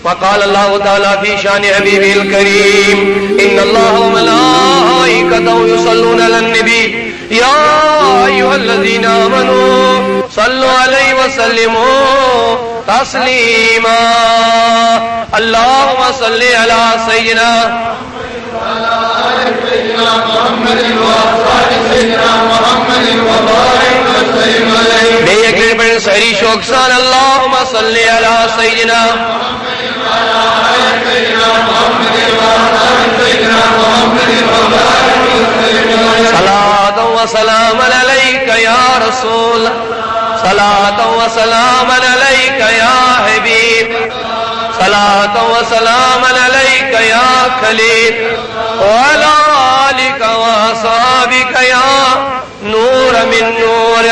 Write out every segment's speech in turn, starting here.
وقال الله تعالى في شان حبيبه الكريم إن الله وملائكته يصلون على النبي يا أيها الذين آمنوا صلوا عليه وسلموا تسليما اللهم صل على سيدنا محمد وآل سيدنا محمد وبارك وسلم عليه بيكر بن سهري شوكسان اللهم صل على سيدنا صلاة وسلام عليك يا رسول صلاة وسلام عليك يا حبيب صلاة وسلام عليك يا خليل وعلى آلك وأصحابك يا نور من نور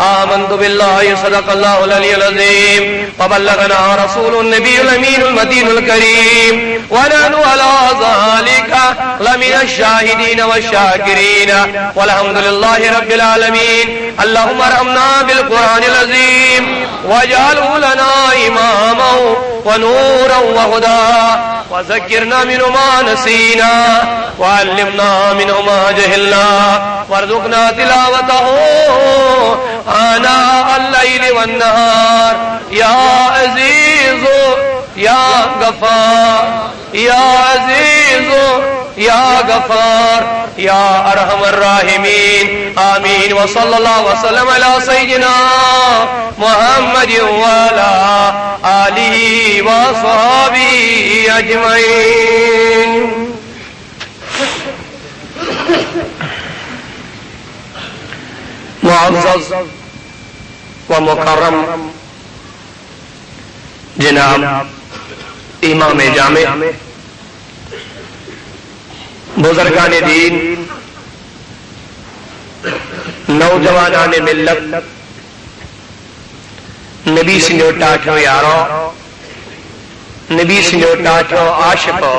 آمنت بالله صدق الله العلي العظيم وبلغنا رسول النبي الأمين المتين الكريم ونحن على ذلك لمن الشاهدين والشاكرين والحمد لله رب العالمين اللهم ارحمنا بالقرآن العظيم واجعله لنا إماما ونورا وهدى وذكرنا منه ما نسينا وعلمنا منه ما جهلنا وارزقنا تلاوته آناء الليل والنهار يا عزيز يا غفار يا عزيز يا غفار يا أرحم الراحمين آمين وصلى الله وسلم على سيدنا محمد وعلى آله وصحبه أجمعين. معزز و مکرم جناب امام جامع بزرگان دین نوجوانان ملت نبی سنجھو ٹاٹھو یارو نبی سنجھو ٹاٹھو عاشقو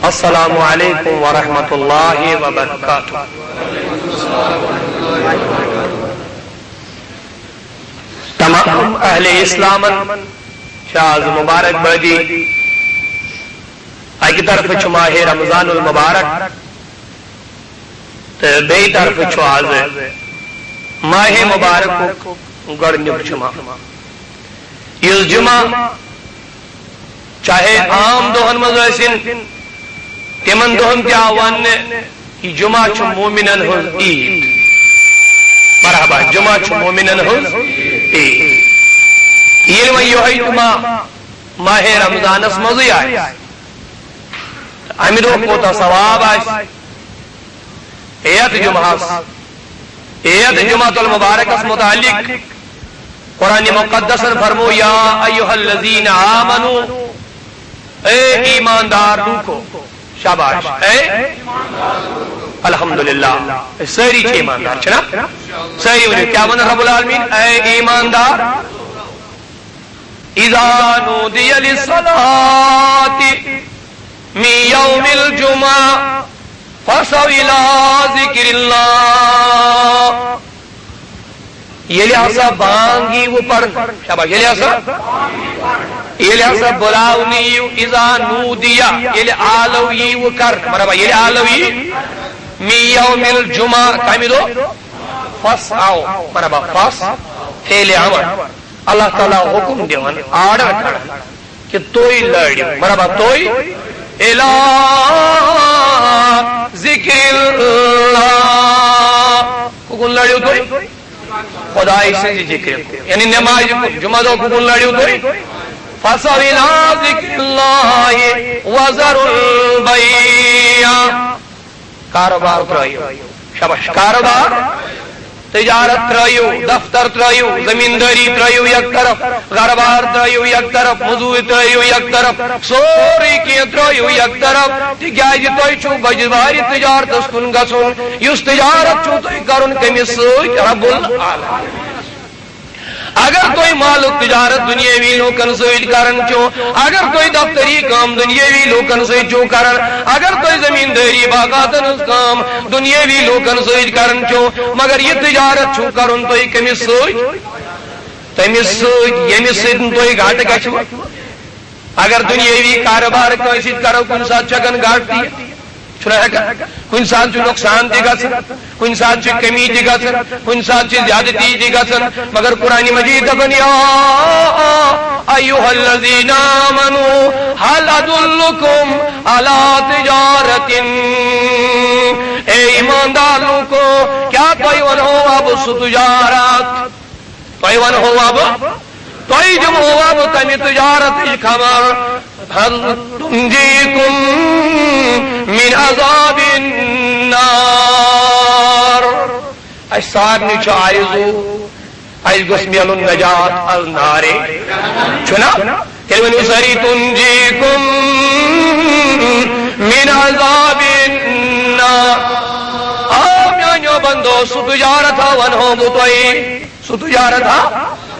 السلام علیکم ورحمۃ اللہ وبرکاتہ. تمام اہل اسلام شاز مبارک بڑی اکی طرف چھو ماہ رمضان المبارک تو بے طرف چھو آز ماہ مبارک گڑنیو چھما یہ جمعہ چاہے عام دوہن مزویسن تمن دوہن کیا ون یہ جمعہ چھو مومنن ہوز عید مرحبا جمعہ چھو مومنن ہوز عید یہ ویوہی جمعہ ماہ رمضان اس مزوی آئے امیدو کو تا ثواب آئے ایت جمعہ المبارک اس متعلق قرآن مقدس فرمو یا ایوہ الذین آمنو اے ایماندار لوکو شاباش اے الحمدللہ سہری چھے ایماندار چھنا سہری انہیں کیا بنا رب العالمین اے ایماندار اذا نودی للصلاة من یوم الجمعہ فَسَوْ إِلَىٰ ذِكْرِ اللَّهِ یہ لحظہ بانگی وہ پڑھ شاباش یہ لحظہ بلاونی اذا نودیا یہ آلوی وہ کر مرحبا یہ آلوی من یوم الجمعہ کامی دو فس آؤ مرحبا فس فیل عمر اللہ تعالیٰ حکم دیوان آرڈر کھڑا کہ توئی لڑیو مرحبا توئی الہ ذکر اللہ کون لڑیو توئی خدای سے ذکر یعنی نماز جمعہ دو کون لڑیو توئی فَسَوْ إِلَىٰ ذِكْرِ اللَّهِ وَذَرُوا الْبَيْعَ کاروبار ترائیو شاباش کاروبار تجارت ترائیو دفتر ترائیو زمینداری ترائیو یک طرف غربار ترائیو یک طرف مزور ترائیو یک طرف سوری کی ترائیو یک طرف تیگاجی توی چو بجباری تجارت اسکن گسون یس تجارت چو توی کرن کمی سوی رب العالمین اگر کوئی مال و تجارت دنیاوی لوکن سوئی کرن چو اگر کوئی دفتری کام دنیاوی لوکن سوئی چو کرن اگر کوئی زمینداری باقاتن اس کام دنیاوی لوکن سوئی کرن چو مگر یہ تجارت چو کرن تو ایک کمی سوئی تمس یمس تھی گھٹ گھو اگر دنیاوی کاروبار کنس کرو کن سات چکن گھٹ تھی کن سات نقصان تہ گھن کن سات کمی تہ گھن کن سات زیادتی تہ گھن مگر قرآن مجید دپن یا ایھا الذین آمنوا هل ادلکم علی تجارت اے ایمانداروں کو کیا تھی ونو اب سہ تجارت تھی ونو اب تھی دمو اب تمہ تجارت خبر هل تنجیکم من عذاب النار اس سارنی عائزو اس گس میلن نجات النار چھنا تیل ونیو ساری تنجیکم من عذاب النار آمیانیو بندو سو تجارت ونہو بتوئی سو تجارت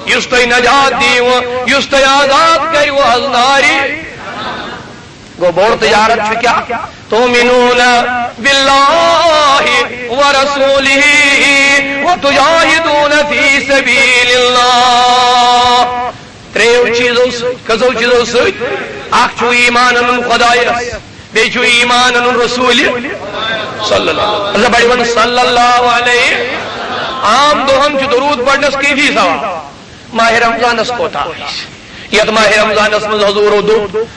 یس تھی نجات دیو یس تھی آزاد کریو الناری گو بور تجارت کیا تؤمنون باللہ ورسولہ وتجاہدون فی سبیل اللہ تریو چیزوں کزو چیزوں ست اخ چھو ایمان ان خدایس بی چھو ایمان ان رسول صلی اللہ علیہ وسلم صلی اللہ علیہ عام دوہم چھ درود پڑھنس کیفی سوا ماہ رمضان اس کو تھا یت ماہ رمضان اس من حضور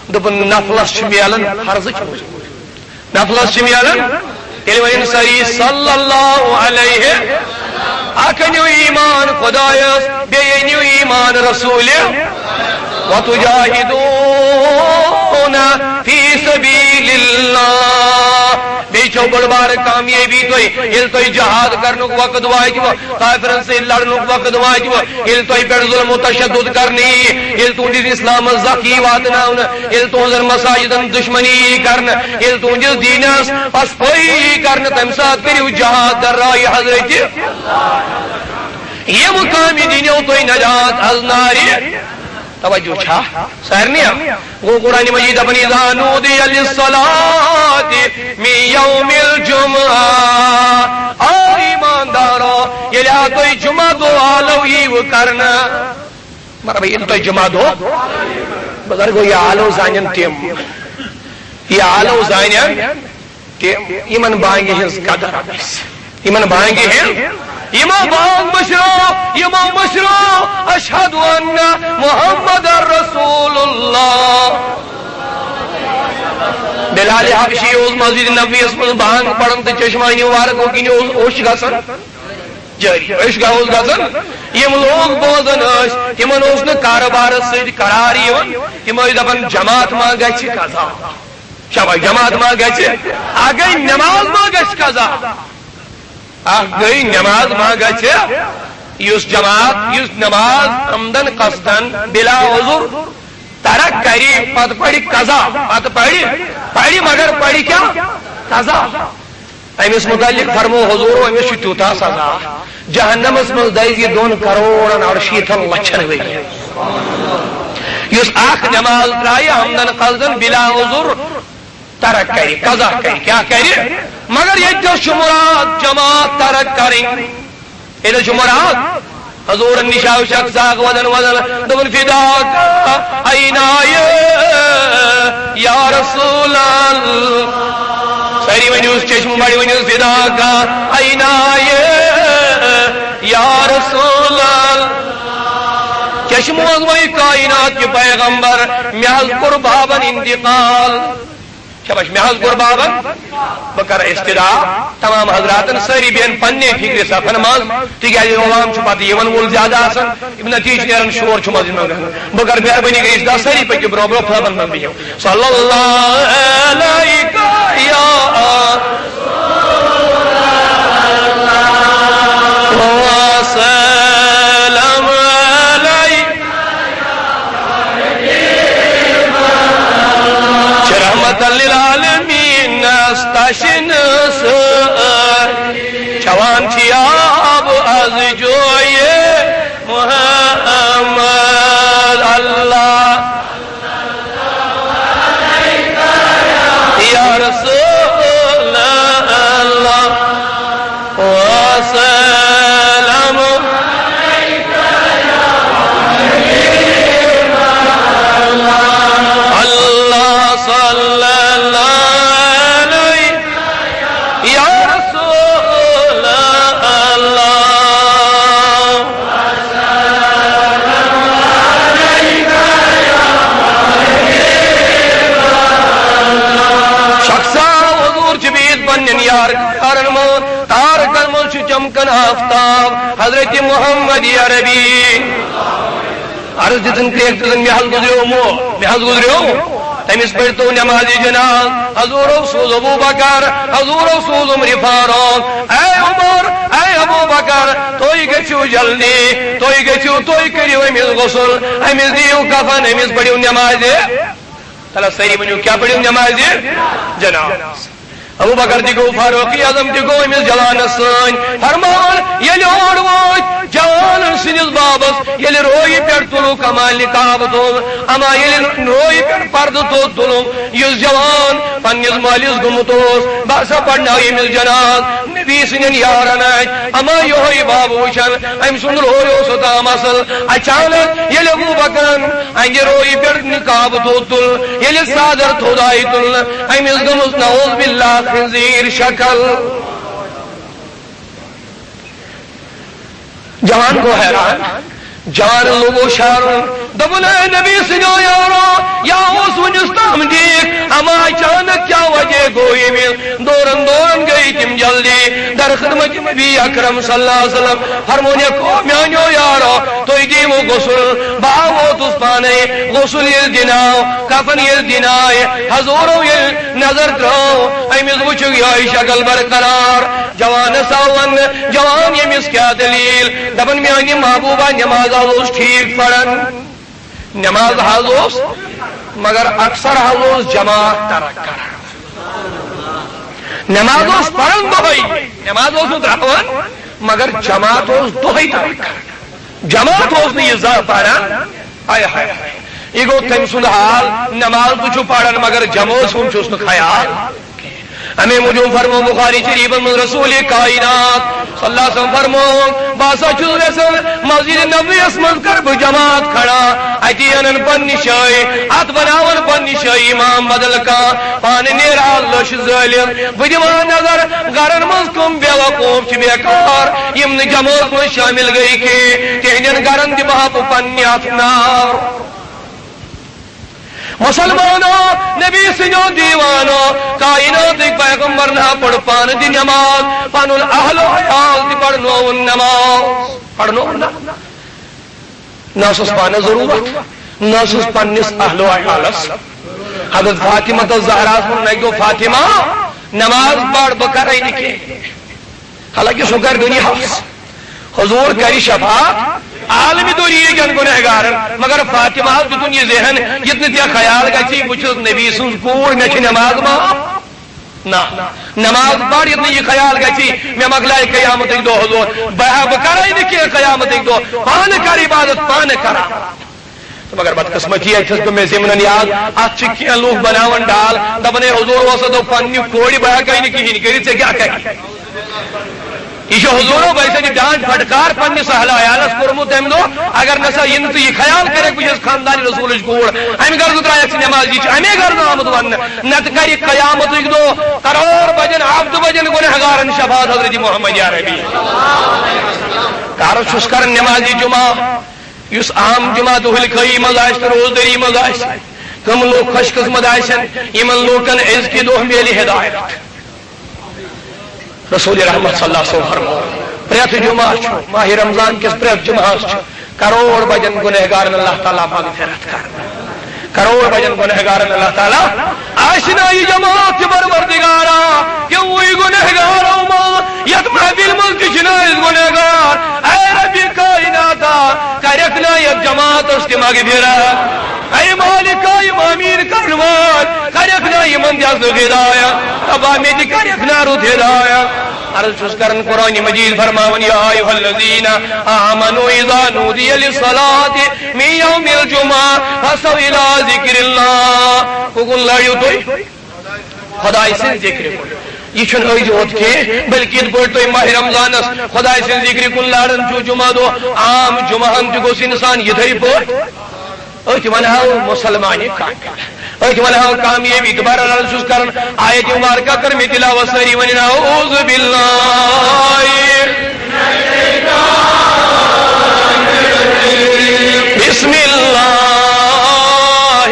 دپن نفلس میلن فرض نفلس میلن یل ون سری صلی اللہ علیہ اکنیو ایمان خدایس بینیو ایمان رسول وتجاہدون فی سبیل اللہ بیچو بڑ بار کامیابی توئی یل توئی جہاد کرنک وقت واجب کافرن سے لڑنک وقت واجب یل توئی پر ظلم و تشدد کرنی یل تو جس اسلام زکی واتناون یل تو زر مساجدن دشمنی کرن یل تو جس دینس پس پوئی کرن تم ساتھ کریو جہاد در راہ حضرت یہ مقامی دینیو توئی نجات از ناری توجہ چھا سہرنیا وہ قرآن مجید اپنی نودی للصلاۃ من یوم الجمعہ ایماندارو یہ لیا توئی جمعہ دو آلو ہی وہ کرنا مگر بھئی توئی جمعہ دو بزرگو یہ آلو زانین تیم یہ آلو زانین تیم ایمن بانگی ہنس قدر ایمن بانگی ہنس امام بشرو اشہد ان محمد رسول اللہ بلال حبشی اس مسجد نبوی اس میں بانگ پڑھن تو چشمانی وارک ہوگی اوش گسن جاری اوش گسن یم لوگ بوزن اس تمن اس نے کاروبار سے قرار یون تم دپن جماعت ما گچھ قضا شاباش جماعت ما گچھ اگے نماز ما گچھ قضا گئی نماز ماں گچھ یس جماعت یس نماز عمدن قصدن بلا عذر ترک کری پت پڑی قضا پت پڑی مگر پڑی کیا قضا امس متعلق فرمو حضور امس تیوتا سزا جہنمس مز دزی 2 کروڑ 68 لچھ رپے یس اخ نماز ترائی عمدن قصدن بلا عذر ترک کری قضا کری کیا کری مگر یہ جو شمرات جماعت ترک کریں یہ جو شمرات حضور النشاء شخص آگ ودن دبن فداک اینائی یا رسول اللہ سری ونیوز چشم بڑی ونیوز فداک اینائی یا رسول اللہ چشم وزوئی کائنات کی پیغمبر محض قربابن انتقال شبش محض قربابن بکر استدعا تمام حضراتن سری بین پنے فکر صفن ماز تیگی علام چھپاتی یون وول زیادہ آسن ابن تیش نیرن شور چھو مزید مگر بکر بیر بنی گریش دا سری پکی برو برو پھلبن من بیو صلی اللہ علیکہ یا وسلم علیکہ رحمت للعالمین نستشن سر چوان چیاب از جوئے محمد اللہ یا رسول اللہ وسلم عرض دن کریک محل گزریو تمس پڑھتو نماز جناز حضور سوز ابو بکر حضور سوز عمر فاروق اے عمر اے ابو بکر توئی گچو جلدی توئی گچو توئی کریو امس غسل امس دیو کفن امس پڑھیو نماز تلا سری بنیو کیا پڑھیو نماز جناز ابو بکر دی گو فاروقی اعظم دی گو امس جوان سن فرمان یل اور ووت جوان سنس بابس یل روئی پہ تلو کما نکاب تل اما یل روئی پہ پرد تو تلو یس جوان پنس مالس گمت باسا پڑھنا امس جناز نبی سن یارن اما یہ باب وچن ام سن روی ستام اصل اچانک یل ابو بکرن انج روئی پہ نکاب تو تل یل صادر تھودائی تل امس گمس نعوذ باللہ خنزیر شکل جوان کو حیران جوان لوگو شارون دبنا نبی سنو یارو یا اس وجستام دیکھ اما اچانک کیا وجہ گوئی میں دورن گئی تم جلدی در خدمت نبی اکرم صلی اللہ علیہ وسلم فرمونے کو میانیو یارو تو دیو غسل باو تس پانے غسل یہ دناو کفن یہ دنائے حضورو یہ نظر کرو ایمیز وچو یہ شکل برقرار جوان ساون جوان یہ مس کیا دلیل دبن میانی محبوبہ نماز حضوز ٹھیک پڑھن نماز حضوز مگر اکثر حضوز جماعت ترک کرن نماز پڑھن دوئی نماز دراون مگر جماعت دوئی ترک کرن جماعت نہیں ازا پڑھن آئے آئے یہ گو تم سن حال نماز تو پڑھن مگر جماعت سن چوسن خیال ہمیں مجھوں فرمو بخاری شریف من رسول کائنات صلی اللہ علیہ وسلم فرمو باسا چوز رسل مسجد نبوی اسمت کرب جماعت کھڑا اتی انن پنی شائی ات بناون پنی شائی امام بدل کا پانی نیرال لش ظالم بدیمان نظر گرن مز کم بے وقوف چھ بیکار یم جماعت میں شامل گئی کہ تہنین گرن دی بہا پنی اتنار مسلمانوں نبی سنو دیوانو کائنات ایک پیغمبر نہ پڑھ پان دی نماز پان الاہل و حیال دی پڑھنو نماز پڑھنو ناسوس پانے ضرورت ناسوس پانیس اہل و حیالس حضرت فاطمہ الزہرا من نگو فاطمہ نماز پڑھ بکرائی نکے حالانکہ سکر گنی حفظ حضور کری شفاعت عالمی دور یہ کن گنہگار مگر فاطمہ بدون یہ ذہن جتنے تیا خیال گئی بچھو نبی سنز کوئی میں چھ نماز نا نماز پڑھ اتنی یہ خیال گئی میں مغلائے قیامت ایک دو حضور بہا بکرائی نکی قیامت ایک دو پان کر عبادت پان کرا مگر بدقسمتی ہے جس کو میں زمنن یاد آج چکیاں لوگ بناون ڈال دبنے حضور واسطہ تو پانی کوڑی بہا کہیں نکی ہی نکری سے کیا کہیں یہ حضوروں ویسے جی ڈانٹ پھٹکار پنی سہلا عیالس کرمت ہم دو اگر نسا یہ تو یہ خیال کرے کہ جس خاندانی رسول کوڑ ہم گرد اترا ایک نماز جی ہمیں گرد آمد ون نت کری قیامت ایک دو قرار بجن عبد بجن گنہگارن شفاعت حضرت محمد یا ربی کارو شسکر نمازی جمعہ یس عام جمعہ دو ہلکھئی مزاشت روز دری مزاشت کم لوگ خوش قسمت آئیشن ایمن لوگن عز کی دو ہمیلی ہدایت رسول رحمت صلی اللہ علیہ وسلم فرمو پریت جمعہ چھو ماہ رمضان کس پریت جمعہ چھو کروڑ بجن گنہگارن اللہ تعالیٰ مغفرت کرنا کروڑ بجن گنہگارن اللہ تعالیٰ آشنائی جماعت پروردگارا کیوں وہی گنہگاروں ماں یک محبیل ملک شنائز گنہگار اے ربی کائناتا کرکنا یک جماعت اس کی مغفرت اے مالکہ امامین کرنوان کرکنا ایمان دیاز غدایا اب آمیدی کرکنا رو ہدایا عرض چسکرن قرآن مجید فرماون یا ایوہ الذین آمنوا اذا نودی للصلاة من یوم الجمعہ فسو الى ذکر اللہ کون لڑیو توی خدای سے ذکر کن یہ چھن ہوئی جو کے بلکہ پڑھ تو ماہ رمضان خدای سے ذکر کن لڑن جو جمعہ دو عام جمعہ ہم جو گوس انسان یہ دھری پڑھ اوہ کہ منہاو مسلمانی کامل اوہ کہ منہاو کامیابی دوبارہ رسول کرن آیت مبارکہ کر میں تلاوت سری وننا اعوذ باللہ بسم اللہ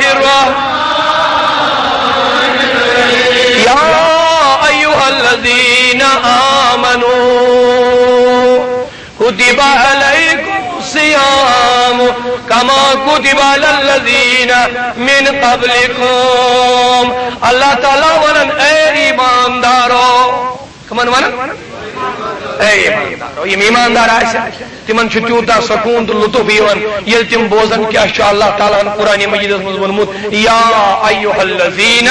الرحمن یا ایوہ الذین آمنوا کتب علیکم الصیام کما كتب على الذين من قبلكم اللہ تعالیٰ ونن اے ایماندارو کمن ونن اے ایماندارو یم ایماندار آسن تمن چھ تیوتا سکون تو لطف یوان یل تم بوزن کیا شاء اللہ تعالیٰ قرآن مجید مز ونمت یا ایھا الذین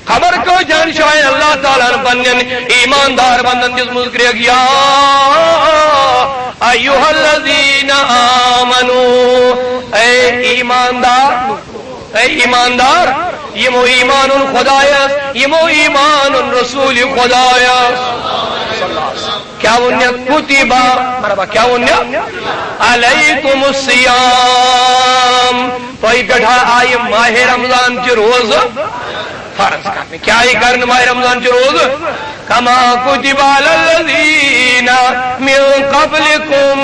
خبر کو جان شاہ اللہ تعالیٰ بنن ایماندار بندن جس مذکر یا ایھا الذین آمنوا اے ایماندار یمو ایمان خدایس یمو ایمان رسول خدایس کیا ونیا کتبا مرحبا کیا ونیا علیکم الصیام تو ہی گڑھا آئی ماہ رمضان کی روز فرض کرنے کیا ہی کرنے ماہ رمضان کی روز کما کتب علی الذین من قبلکم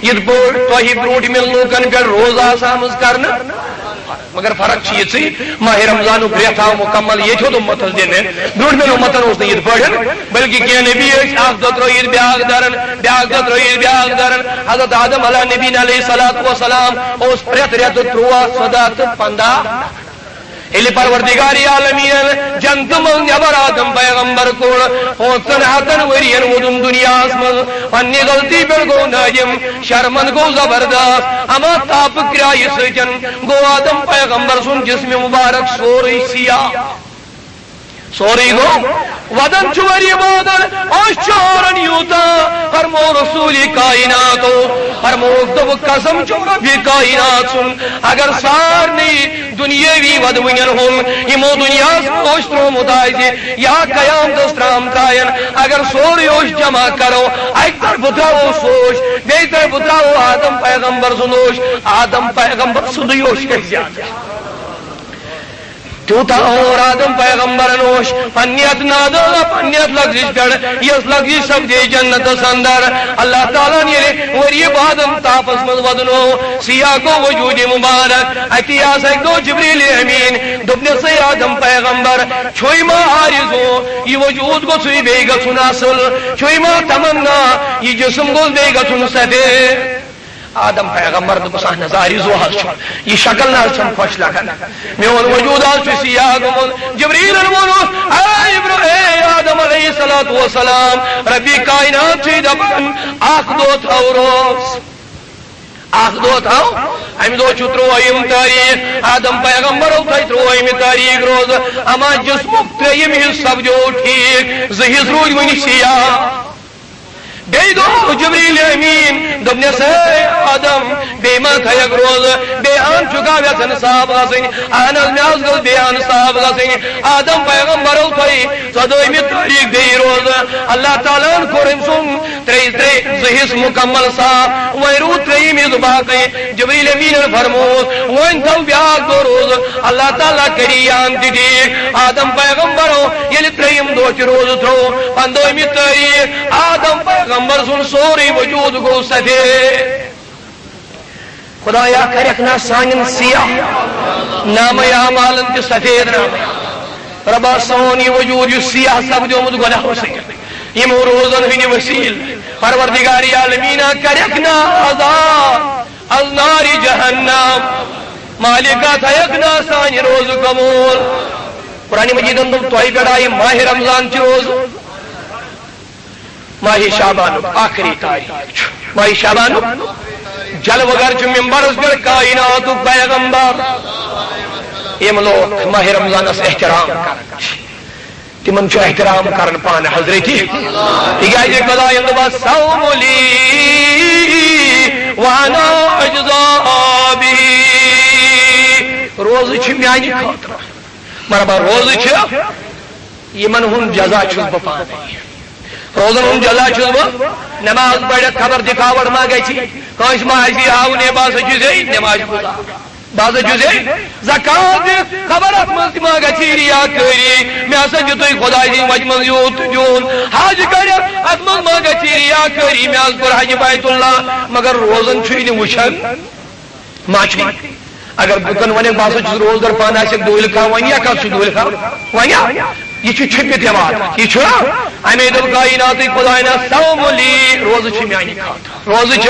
یہ تو ہی بروٹ ملنو کن کر روز آسامز کرنا مگر فرق چیز سی ماہ رمضان گریت آو مکمل یہ چھو تو متل دینے بروٹ ملو متل اس نے یہ پڑھن بلکہ کیا نبی آخ دت روید بیاغ درن حضرت آدم علیہ نبی علیہ السلام اس پریت ریت تروا صدات پندہ الی پروردگاری عالمین جنت من جبر آدم پیغمبر کول پونسن حتن ورین ودن دنیا اسمل پنی غلطی پر گو ناجم شرمن گو زبردست اما تاپ کرائی سجن گو آدم پیغمبر سن جسم مبارک سوری سیاہ سوری گو ودن چوری بادل آشارن یوتا فرمو رسولی کائناتو فرمو اکتب قسم چوکا بھی کائنات سن اگر سارنی دنیاوی ودوین ہم ہمو دنیا سوشترو متائزی یا قیام دسترام تائین اگر سوری اوش جمع کرو ایک طرف بتاو سوش بیتر بتاو آدم پیغمبر سنوش آدم پیغمبر سنوش کے زیادہ چوتا اور آدم پیغمبر نوش پنیت نادو پنیت لگزش کر یس لگزش سب دے جنت سندر اللہ تعالیٰ نے وریب آدم تاپس مز ودنو سیاہ کو وجود مبارک اتیاس ایک دو جبریل امین دبنے سے آدم پیغمبر چھوئی ما عارضو یہ وجود کو سوئی بے گا سناسل چھوئی ما تمنا یہ جسم کو بے گا سن سدے آدم پیغمبر بسان نظاری زوحل چھو یہ شکل نہ چھم خوش لگن میں ان وجودات سے سیاہ گمون جبریل انمونو اے آدم علیہ السلام ربی کائنات سے دبن آخ دو تھاو روز آخ دو تھاو ہم دو چھترو ایم تاریخ آدم پیغمبر اتھائیترو ایم تاریخ روز اما جسم تریم ہی سب جو ٹھیک زہیز روز ونی سیاہ بے دو جبریل امین دبنے سے آدم بے مات ہے یک روز بے آن چکا ویسن صاحب غسن آناز میں آزگل بے آن صاحب غسن آدم پیغمبر اٹھائی صدوئی میں تاریخ دے روز اللہ تعالیٰ کورن سن تری زہیس مکمل صاحب ویرو تری میں باقی جبریل امین فرموز وین تو بیاگ دو روز اللہ تعالیٰ کری آن دی آدم پیغمبرو یلی تریم دو چی روز تھو پندوئی میں تاریخ آدم پیغمبر سن سوری وجود کو سدے خدایا کرکنا سانن سیاہ نام اعمال انت سفید نام ربا سونی وجود سیاہ سب جو مد گناہ ہو سکے یہ روزن ہی وسیل پروردگاری عالمین کرکنا عذاب النار جہنم مالکہ تھیکنا سانی روز قبول قرآن مجید اندر توئی گڑائی ماہ رمضان چی روز ماہی شعبان آخری تاریخ ماہی شعبان جل وگر چو منبر اس پر کائنات پیغمبر یہ لوگ ماہ رمضان اس احترام کرن تمن چو احترام کرن پان حضرتی تیگائی جے قضائی اندبا سوم لی وانا اجزابی روز چھ میانی خاطر مرحبا روز چھ یہ من ہن جزا چھز بپانے روزن ہم جزا چھز با نماز پڑھت خبر دکھاوڑ ما گئی چی کانش ما ایسی آونے باز جزے نماز پڑھا باز جزے زکاة خبر اتمنت ما گئی چی ریا کری میں اصلا جتوئی خدای دی مجمل یوت جون حاج کری اتمنت ما گئی چی ریا کری میں از پر حج بیت اللہ مگر روزن چھوئی وشن ما چھوئی اگر بکن ونی باز جز روز در پانا سے دوئل کھا ونیا کب سے دوئل کھا ونیا یہ چھپت یوات یہ چھوڑا امید الکائنات خداینا سوم لی روز چھ میانی کھاتا روز چھ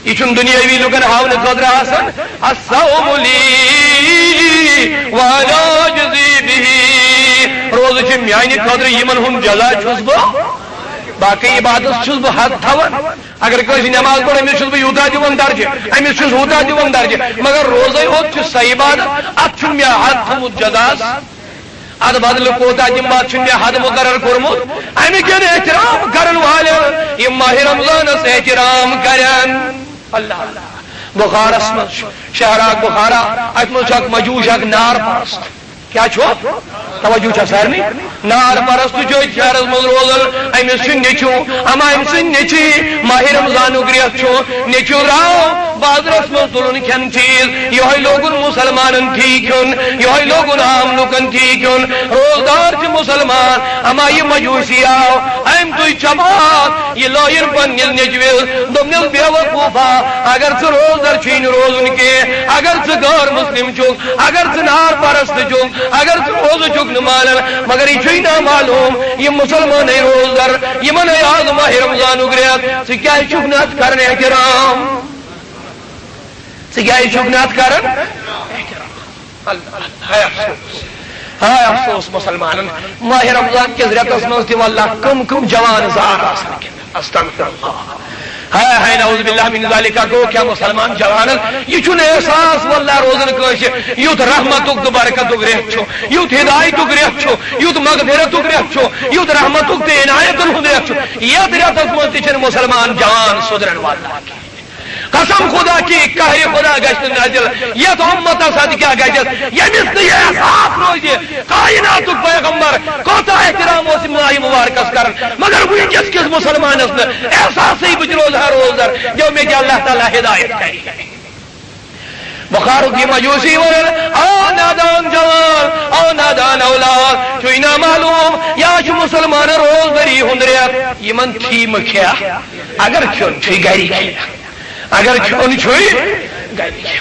یہ دنیاوی لکن ہاؤن خاطر آسان الصوم لی وانا اجزی به روز چھ میانہ خاطر یمن ہن جزا چھس بہ باقی عبادت چھس بہ حد تھاون اگر کسی نماز پڑھ امس چھس بہ یوتا دِوان درجہ امس چھس ہوتا دِوان درجہ مگر روزے ہوت چھ سہ عبادت ات چھن مے حد تھومت جزاس اد بدل کوتا تم بات چھن مے حد مقرر کورمت امہ کن احترام کرن والے یم ماہ رمضانس احترام کرن اللہ بخارس مز شہراک بخارا ات مز اک مجوش اک نار پرست کیا چھو توجہ چھا سارنی نار پرست چھو شہرس مز روزن امس چھ نیچو اما ام سن نیچی ماہ رمضان گریت چھو نیچو راو بازرس مز تلن کھین چیز یہ لوگن مسلمانن تھی کھن یہ لوگن عام لوکن تھی کھن روزدار چھ مسلمان اما یہ مجوسی آو ام تو چبات یہ لویر پن نیچویل دمنل بے وقوفا اگر چھ روزدار چھین روزن کے اگر چھ غیر مسلم چھو اگر چھ نار پرست چھو اگر چھ روز چھک نمانن مگر یہ چھوئی نہ معلوم یہ مسلمان ہے روزدار یہ من یاد ماہ رمضان گریت سے کیا چھک نات کرنے احترام سے کیا چھک نات کرن ہائے افسوس مسلمان ماہ رمضان کے ریتس مز تہ واللہ کم کم جوان زار آسان استغفر اللہ ہائے نعوذ باللہ من ذالک گو کیا مسلمان جوانن یہ چھن احساس واللہ روزن کش یوت رحمتک تو برکتک ریت چھو یوت ہدایتک ریت چھو یوت مغفرتک ریت چھو یوت رحمتک تو عنایتن ہند ریت چھو یت ریتس مز تہ چھن مسلمان جوان سدرن والا قسم خدا کی قہر خدا گشت نازل یت امت سد کیا گشت یمس نہ یہ احساس روزی کائنات پیغمبر کوتا احترام اس ماہ مبارکس کرن مگر ونکس کس مسلمانس نہ احساس بچ روزہ روزدار جو میں کہ اللہ تعالی ہدایت کری بخارو کی مجوسی ورن او نادان جوان او نادان اولاد چھوئی نا معلوم یا چھ مسلمان روز دری ہندریت یمن تھی مکھیا اگر کیون چھوئی گری کھیا اگر کیون چھوئی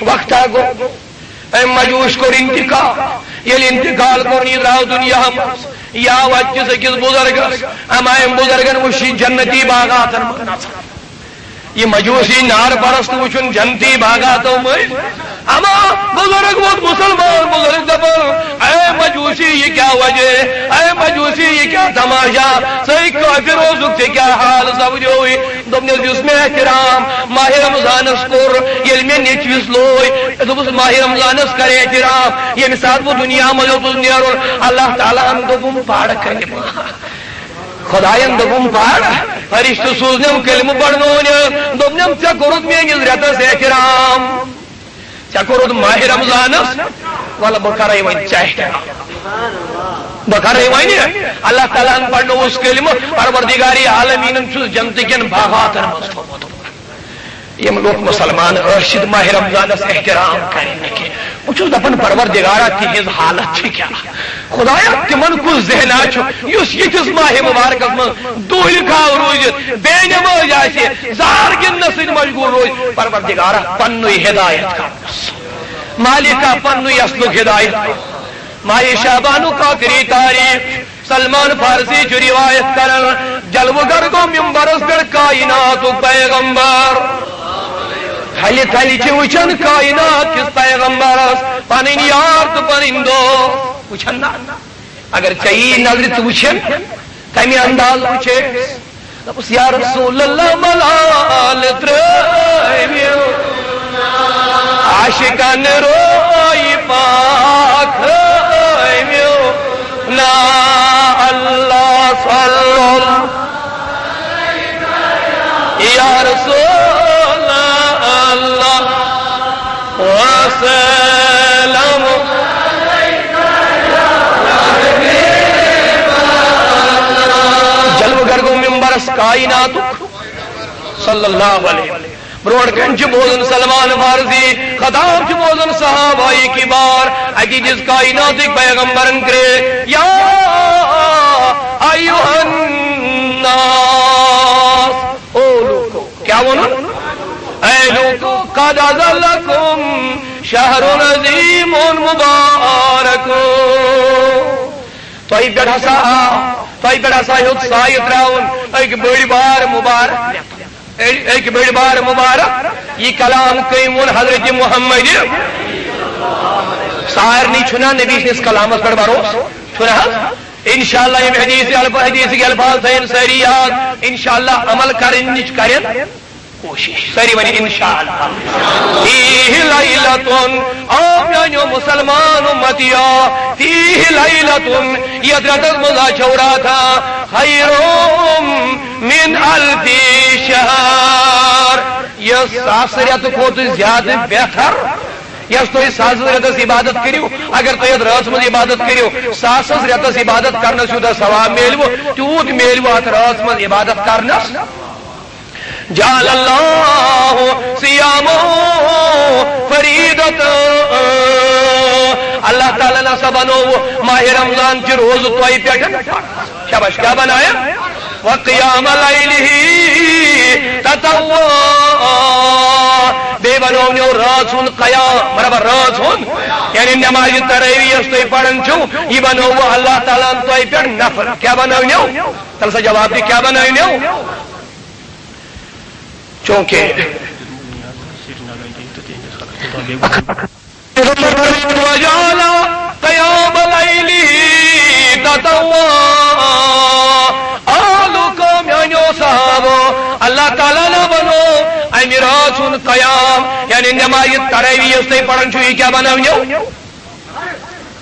وقت آگو اے مجوش کو انتقال یہ انتقال کو نیدراؤ دنیا ہم یا وجہ سے کس بزرگس امائم بزرگن وشی جنتی باغاتن مناظر یہ مجوسی نار پرست وچن جنتی باغاتوں میں اما بزرگ وہ مسلمان بزرگ دبر اے مجوسی یہ کیا وجہ اے مجوسی یہ کیا تماشا صحیح کافر روزک سے کیا حال سمجھو ہوئی دبنے جس میں احترام ماہ رمضان اسکر یہ میں نیچویس لوئی دبس ماہ رمضان اسکر احترام یہ مثال وہ دنیا مجھو دنیا رو اللہ تعالیٰ ہم دبم پاڑ کرنے خداین دبم پاڑ فرشت سوزنم کلم پڑھنون دبنم چا کرد میں نظرت سے احترام چا کرد ماہ رمضانس والا بکرائی وین چاہتے بکرائی وین اللہ تعالیٰ ان پڑھنو اس کلم پروردگاری عالمین چوز جنتکن باغاتن مستفاد یہ لوگ مسلمان ارشد ماہ رمضانس احترام کرنے کے وچو دپن پروردگارہ کی ہز حالت چھ کیا خدایا تمن کو ذہنا چھو یس یتس ماہ مبارکس من دوہل کھاو روز بے نماز آسے زہر گن نسل مشغول روز پروردگارہ پنوی ہدایت کا مالکہ پنوی اصلک ہدایت ماہ شعبانو کا کری تاریخ سلمان فارسی جو روایت کرن جلو گرگو ممبرس پر کائنات پیغمبر تھلی تھلی چھ وچن کائنات کس پیغمبرس پنن یار تو پنن دو وچن اگر چاہیے نظر تو وچن تمی انداز وچے دپس یا رسول اللہ ملال ترائیو عاشقان روئی پاک ایمیو نا اللہ صلی اللہ یا رسول اللہ وسلم جلو گرگو ممبرس کائنات صلی اللہ علیہ وسلم بروڑ کنچ بوزن سلمان فارسی خطاب چ بوزن صحابائی کی بار اکی جس کائنات ایک پیغمبرن کرے یا ایوہ الناس او لوگو کیا بونا اے لوگو قد ازلکم شہر عظیم مبارک تو ای بیڑا سا یوت سایت راؤن ایک بڑی بار مبارک ایک بڑی بار مبارک یہ کلام قیمون حضرت محمد سارنی چھنا نبی اس کلامس پر بروس چھنا انشاءاللہ یہ حدیث کے الفاظ تھین ساری یاد انشاءاللہ عمل کرن کوشش ساری ونی انشاءاللہ فیہ لیلتن آمیانیو مسلمان امتیا فیہ لیلتن یہ رتت مزا چورا تھا خیرم من الف شہر یہ 7 ریت کھوت زیادہ بہتر یس تو 7 ریتس عبادت کریو اگر تو رات مز عبادت کریو 7 ریتس عبادت کرنس یوتہ ثواب میلو تیوت میلو ات رات مز عبادت کرنس جعل اللہ صیامہ فریدت اللہ تعالیٰ نے سب بنو ماہ رمضان کی روز توئی پیٹن شاباش کیا بنایا وقیام لیلہ تطوع بے بنو نے رات سن قیام برابر رات سن یعنی نماز تراویح اس توئی پڑھن چھو یہ بنو اللہ تعالیٰ نے توئی پیٹن نفل کیا بناو تل سے جواب دی کیا بناو چونکہ وجعل قیام لیلہ تطوع آلکم یعنی صحابہ اللہ تعالیٰ نے بنو امیرات ان قیام یعنی نماز تراویح اس تے پڑھن چھو یہ کیا بناو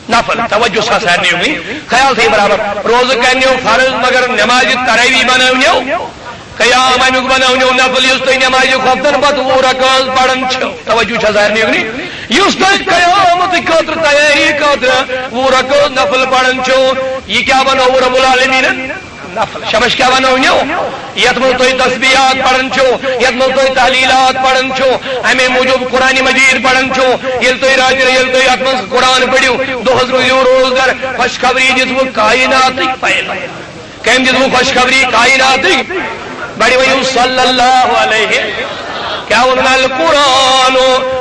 نفل توجہ سا سہرنی ہوگی خیال سے برابر روز کرنیو فرض مگر نماز تراویح بناو قیام امیک بناو نفل یس تھی نماز خفتن پت وہ رکاز پڑھن چھو توجہ چھ ظاہر نہیں ہوگی یس تھی قیامت خاطر تیاری خاطر وہ رکاز نفل پڑھن چھو یہ کیا بناو رب العالمین نفل شبش کیا بناو یت مل تو تسبیحات پڑھن چھو یت مل تو تحلیلات پڑھن چھو ہمیں موجود قرآن مجید پڑھن چھو یل تو راج یل تو یت مل قرآن پڑھیو دو حضر روز در خوشخبری جس وہ کائنات پہلا کہیں جس وہ خوشخبری کائنات بڑی ویو صلی اللہ علیہ کیا انہا القرآن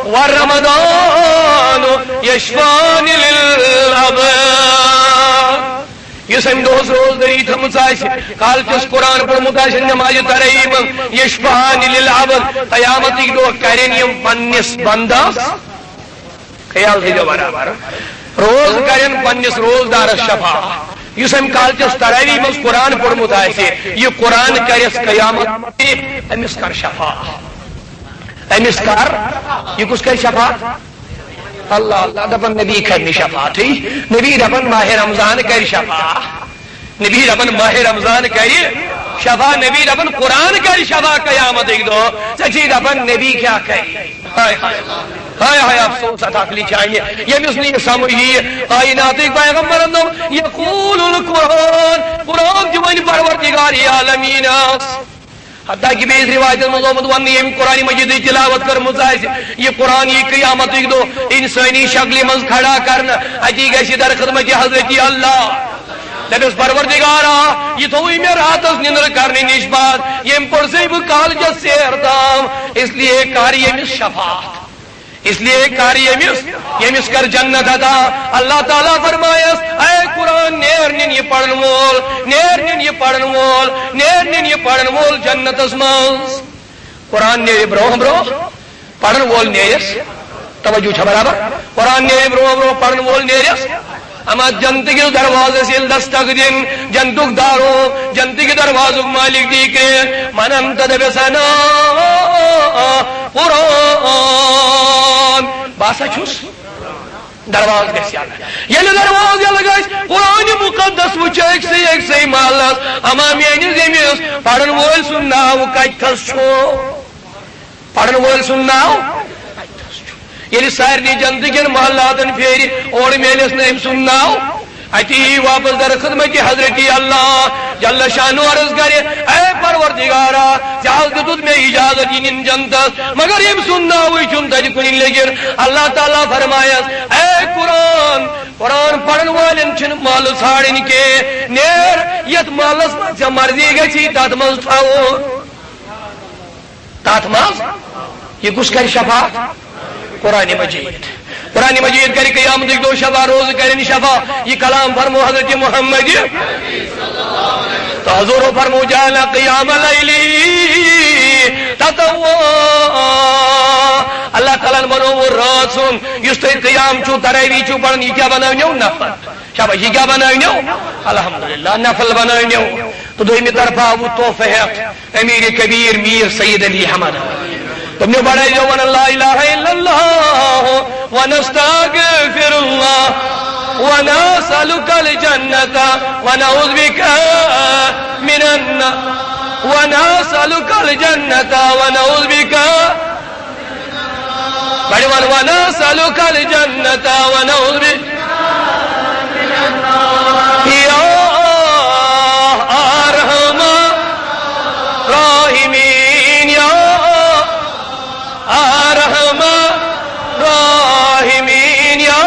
والرمضان یشفان للعباد یہ سم دوز روز دریت متاثر قال جس قرآن پر متاثر نماز ترہیم یشفان للعباد قیامتی دو کرنیم پنس بنداس خیال سے جو برابر روز کرن پنس روز دار شفا یس ام کالچس تراویح مز قرآن پڑھمت آسے یہ قرآن کرس قیامت امس کر شفا امس کر یہ کس کر شفا اللہ اللہ دپن نبی کرنی شفاعت نبی دپن ماہ رمضان کر شفا نبی دپن ماہ رمضان کر شفا نبی دپن قرآن کر شفا قیامت ایک دو سچی دپن نبی کیا کری ہائے ہائے ہائے افسوس اتاکلی چاہیے یہ بھی اس نے سمجھی کائنات ایک پیغمبر اندم یقول القرآن قرآن کی وین پروردگار عالمین حتیٰ کہ بیس روایت مضامت ونی ہم قرآن مجید تلاوت کر مزاحس یہ قرآن یہ قیامت ایک دو انسانی شکل مز کھڑا کرنا اجی گیسی در خدمت حضرت اللہ دبس پروردگارا یہ تو ہی میں راتس نندر کرنے نش بات یہ پرسے بھی کال جس سیر دام اس لیے کاری امس شفاعت اس لیے کاری یمس کر جنت عطا اللہ تعالیٰ فرمایس اے قرآن نیر نین یہ پڑھن وول نیر نین یہ پڑھن وول نیر نین یہ پڑھن وول جنت اسمانس قرآن نیر برو پڑھن وول نیرس توجہ چھا برابر قرآن نیر برو پڑھن وول نیرس اما جنت کے دروازے سے دستک دن جنتک دارو جنت کے دروازوں مالک دی کے من انت دبسنا قرآن باسا چھوس درواز گیسی آگا یعنی درواز یا لگاش قرآن مقدس وچا ایک سے مالس اما مینی زمیس پڑھن وول سنناو کچھس چھو پڑھن وول سنناو یعنی سارنی جنتکن محلاتن پھیری اور میلس نیم سنناو اتی واپس در خدمت حضرت اللہ جل شانو عرض کرے اے پروردگارا جہاز دتت میں اجازت ان جنتس مگر یہ سنناوی چونتا جی کنی لیکن اللہ تعالیٰ فرمایس اے قرآن قرآن پڑھن والن چھن مال ساڑن کے نیر یت مالس مجھا مرضی گئی تات مز تھاو تات مز یہ کس کر شفاعت قرآن مجید کری قیامت ایک دو شفا روز کرن شفا یہ کلام فرمو حضرت محمد تو حضور فرمو جانا قیام لیلی اللہ تعالیٰ بنو وہ رات سن اس تھی قیام چھو تراوی چھو پڑھن یہ کیا بناونیو نفل شاباش یہ کیا بناونیو الحمدللہ نفل بناونیو تو دویمی طرفا وہ تحفہ ہے امیر کبیر میر سید علی حمد تم نے بڑھائی جو ون لا الہ الا اللہ ونستغفر اللہ ونسألك الجنة ونعوذ بك من النار ونسألك الجنة ونعوذ بك ونسألك الجنة ونعوذ بك يا أرحم الراحمين يا أرحم الراحمين يا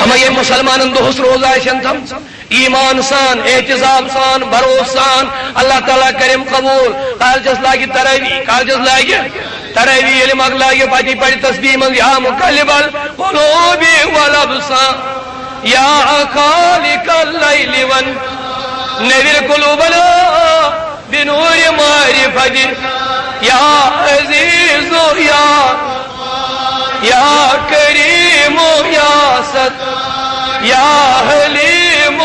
ہم یہ مسلمان دوست روزہ شنتم ایمان سان احتساب سان بھروس سان اللہ تعالیٰ کریم قبول کالچس لاگی تراوی کالچس لاگی تراوی علم اگ لاگی پاتی پڑی تسبیح من یا مقلب القلوب والابصار یا خالق اللیل ونور قلوبنا بنور معرفت یا عزیز یا کریم یا ست یا حلیم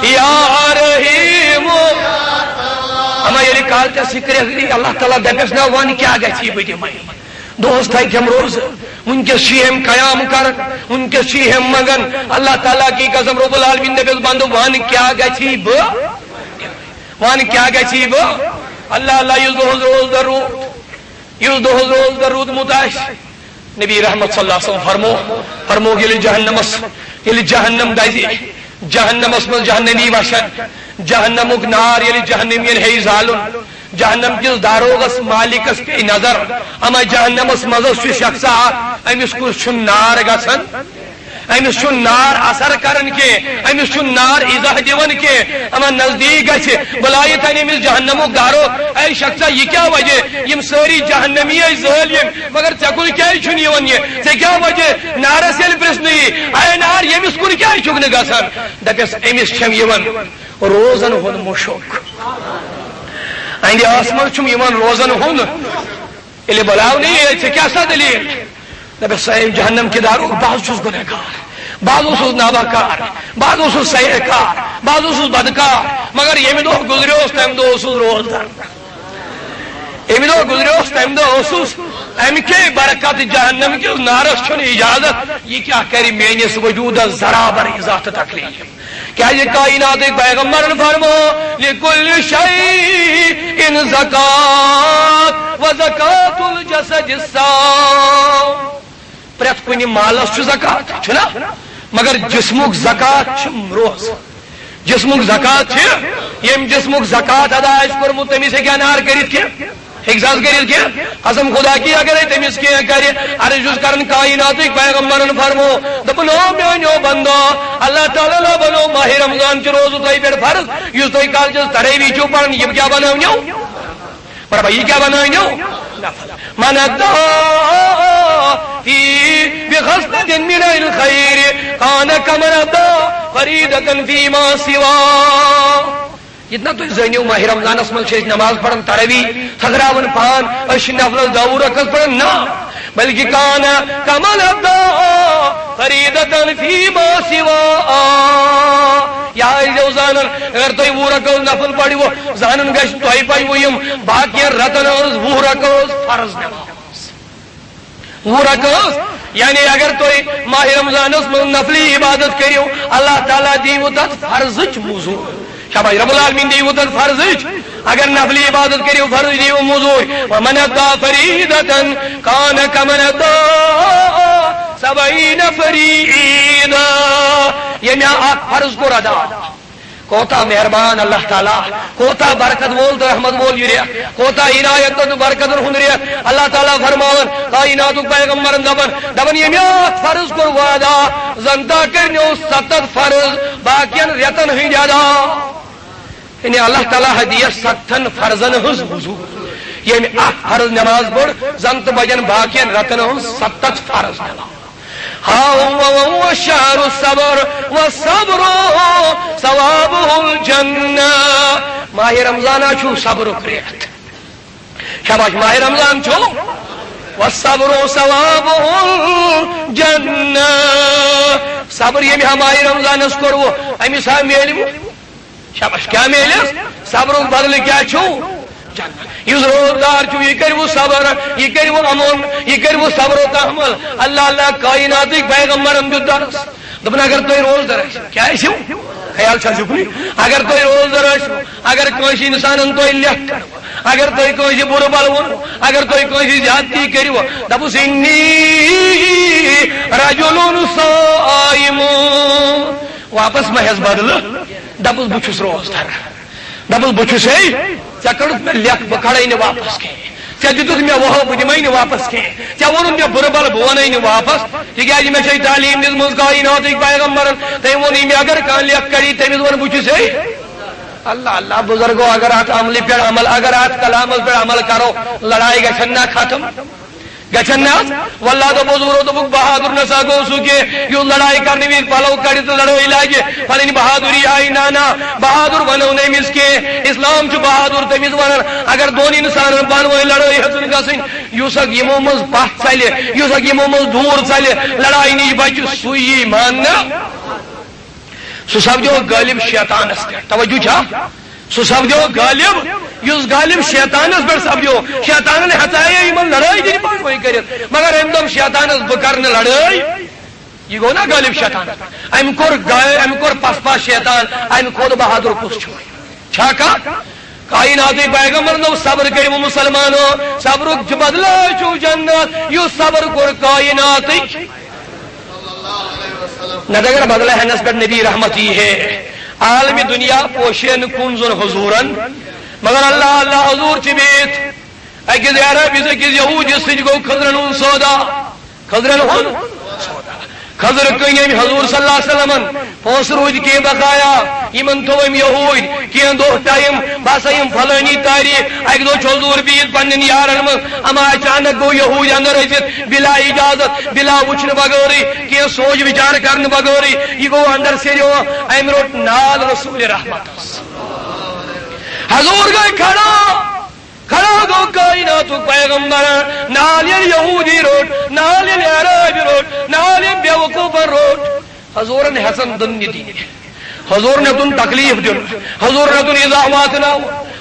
یا رحیم ہمیں یہ کالتا سکر اللہ تعالیٰ دپس نا وان کیا گئی بڑی مائی دوست ہے ہم روز ان کے شیہم قیام کر ان کے شیہم مگن اللہ تعالیٰ کی قسم رب العالمین دپس بندو وان کیا گئی وان کیا گئی اللہ اللہ یزدوز روز درود متاش نبی رحمت صلی اللہ علیہ وسلم فرمو یل جہنم دازی جہنمس من جہنمی وشن جہنمک نار یل جہنمین ہے زالن جہنم کس داروغس مالکس پہ نظر اما جہنمس مزس شخصا امس کس چھن نار گسن امس چھن نار اثر کرن کے امس چھن نار ایزہ دیون کے اما نزدیک گچھ بلائیت امس جہنمک دارو اے شخصا یہ کیا وجہ یم ساری جہنمی ظالم مگر چکل کیا چھن یون یہ سے کیا وجہ نارس یل پرسنی اے نار یمس کن کیا چھن گسن دپس امس چھم یون روزن ہن مشک اندی آسمان چھم یون روزن ہن الی بلاو نہیں ہے کیا سا دلیل دپس صاحب جہنم کی دارو بعض چھس گنہگار بعض اسوس نابکار بعض اسوس سیرکار بعض اسوس بدکار مگر یمی دو گزریوس تم دو اسوس روزدار یمی دو گزریوس تم دو اسوس ام کے برکات جہنم کی نارس چھن اجازت یہ کیا کری مینس وجود ذرابر ذات تکلیف کیا یہ کائنات ایک پیغمبر فرمو لکل شیء زکات و زکات الجسد الصام پرت کنی مالس چھ زکات چھنا مگر جسمک زکات چھ روز جسمک زکات چھ یم جسمک زکات ادا اس کرمو تمی سے کیا نار کرید کیا احساس کرید کیا قسم خدا کی اگر تمس کیا کرے عرض کرن کائنات ایک پیغمبرن فرمو دپنو میانو بندو اللہ تعالی بنو ماہ رمضان چ روز تئی پر فرض یس تئی کال چ تراویح چ پڑھن یہ کیا بناونیو پر بھائی کیا بناونیو من ادا فی بخصلۃ من الخیر کان کمن ادا فریضۃ فیما سوا اتنا تو زینیو ماہ رمضان اسمل شیخ نماز پڑھن تراویح تھگراون پان اش نفل دو رکعت پڑھن نہ بلکہ کان کمن ادا فریضۃ فیما سوا یا جو زانن اگر تو وہ رکعت نفل پڑھیو زانن گش تو پائی ویم باقی رتن وہ رکعت فرض نماز وہ رکعت یعنی اگر تو ماہ رمضان اس میں نفلی عبادت کریو اللہ تعالیٰ دیو تت فرض موضوع شاباش رب العالمین دیو تت فرض اگر نفلی عبادت کریو فرض دیو موضوع ومن ادا فریضۃ کان کمن ادا 70 فریضہ یعنی آپ فرض کو ادا کوتا مہربان اللہ تعالیٰ کوتا برکت وول تو رحمت وول یریا کوتا عنایت تو برکت ہنریا اللہ تعالیٰ فرمان کائنات پیغمبر دبن یمیات فرض کو وادا زنتا کرنیو 70 فرض باقین ریتن ہی جادا یعنی اللہ تعالیٰ ہدیت 70 فرضن ہز حضور یعنی فرض نماز پڑھ زنت بجن باقین رتن ہز 70 فرض نماز ہاں شہر الصبر والصبر ثوابہ الجنہ. ماہ رمضان چھو صبر کریت. شاباش ماہ رمضان چھو والصبر ثوابہ الجنہ. صبر یہ ماہ رمضان اس کرو امس ہا میلو. شاباش کیا میلس؟ صبر بدل کیا چھو؟ اس روزدار چھو یہ کرو صبر، یہ کرو امن، یہ کرو صبر و تحمل. اللہ اللہ کائنات پیغمبرن دیت درس دپن اگر تھی روزدار کیا خیال چھا شکری اگر تھی روزدار اگر کنس انسان تھی لکھ کرو، اگر تھی کنس بر بل ونو، اگر تھی کنس زیادتی کرو دپس انی رجل صائم واپس محض بدل دپس بچس روزدار دپس بچس ہے ژے کڑت مے لکھ بہ کڑے نہ واپس کی ژے دتت مے وہ بہ دمے نہ واپس کی ژے وون مے بر بل بہ ونے نہ واپس تکیاز مے چھ تعلیم دژمٕژ کائناتٕکۍ پیغمبرن تٔمۍ ووٚن مے اگر کانٛہہ لکھ کڑی تٔمِس وَن بچس ہے. اللہ اللہ بزرگو اگر ات عمل پہ عمل اگر ات کلام پہ عمل کرو لڑائی گھن نہ ختم گھن نا. واللہ تو بزرگو دپک بہادر نسا گو سو کہ یہ لڑائی کرنے وز پلو کڑ تو لڑائی لاگے پنن بہادری آئی نانا بہادر بنو نمس کی اسلام چھ بہادر تمس ونان اگر دون انسان پانوی لڑائی ہن گھن یس یمو مز پھ ثلے یس یمو مز دور ثلے لڑائی نش بچ سوئی ماننا سہ سپدو غالب شیطانس پہ. توجہ چھا سہ سپدو غالب اس غالب شیطانس پہ سپدو. شیطانن ہتائے یمن لڑائی دن پانوی کرت مگر ام دپ شیطانس بہ کر لڑائی یہ گو نا غالب شیطان. ام کور پس پس شیطان ام خود بہادر کس چھا کائنات پیغمبر نو صبر کرو مسلمانو صبر بدلہ چھو جنت یہ صبر کور کائنات نہ اگر بدلہ ہنس پہ نبی رحمت یہ ہے عالمی دنیا پوشین کنزن حضورن مگر اللہ اللہ حضور چبیت اکیز عرب اس اکیز یہود اس سج گو خضرن ہن سودا خضرن ہن سودا خضر کنیم حضور صلی اللہ علیہ وسلم پوس روز کی بقایا یمن توم یہود کی دو ٹائم باسیم فلانی تاریخ ایک دو حضور بیت پنن یارن من اما اچانک گو یہود اندر ازت بلا اجازت بلا وچن بغوری کی سوچ وچار کرن بغوری یہ گو اندر سے جو امروت نال رسول رحمت حضور گئے کھڑا گو کائنات پیغمبر نال یہودی روٹ نال عربی روٹ نال بیوقوف روٹ. حضور نے حسن دن دی حضور نے تن تکلیف دن حضور نے تن اضافات نہ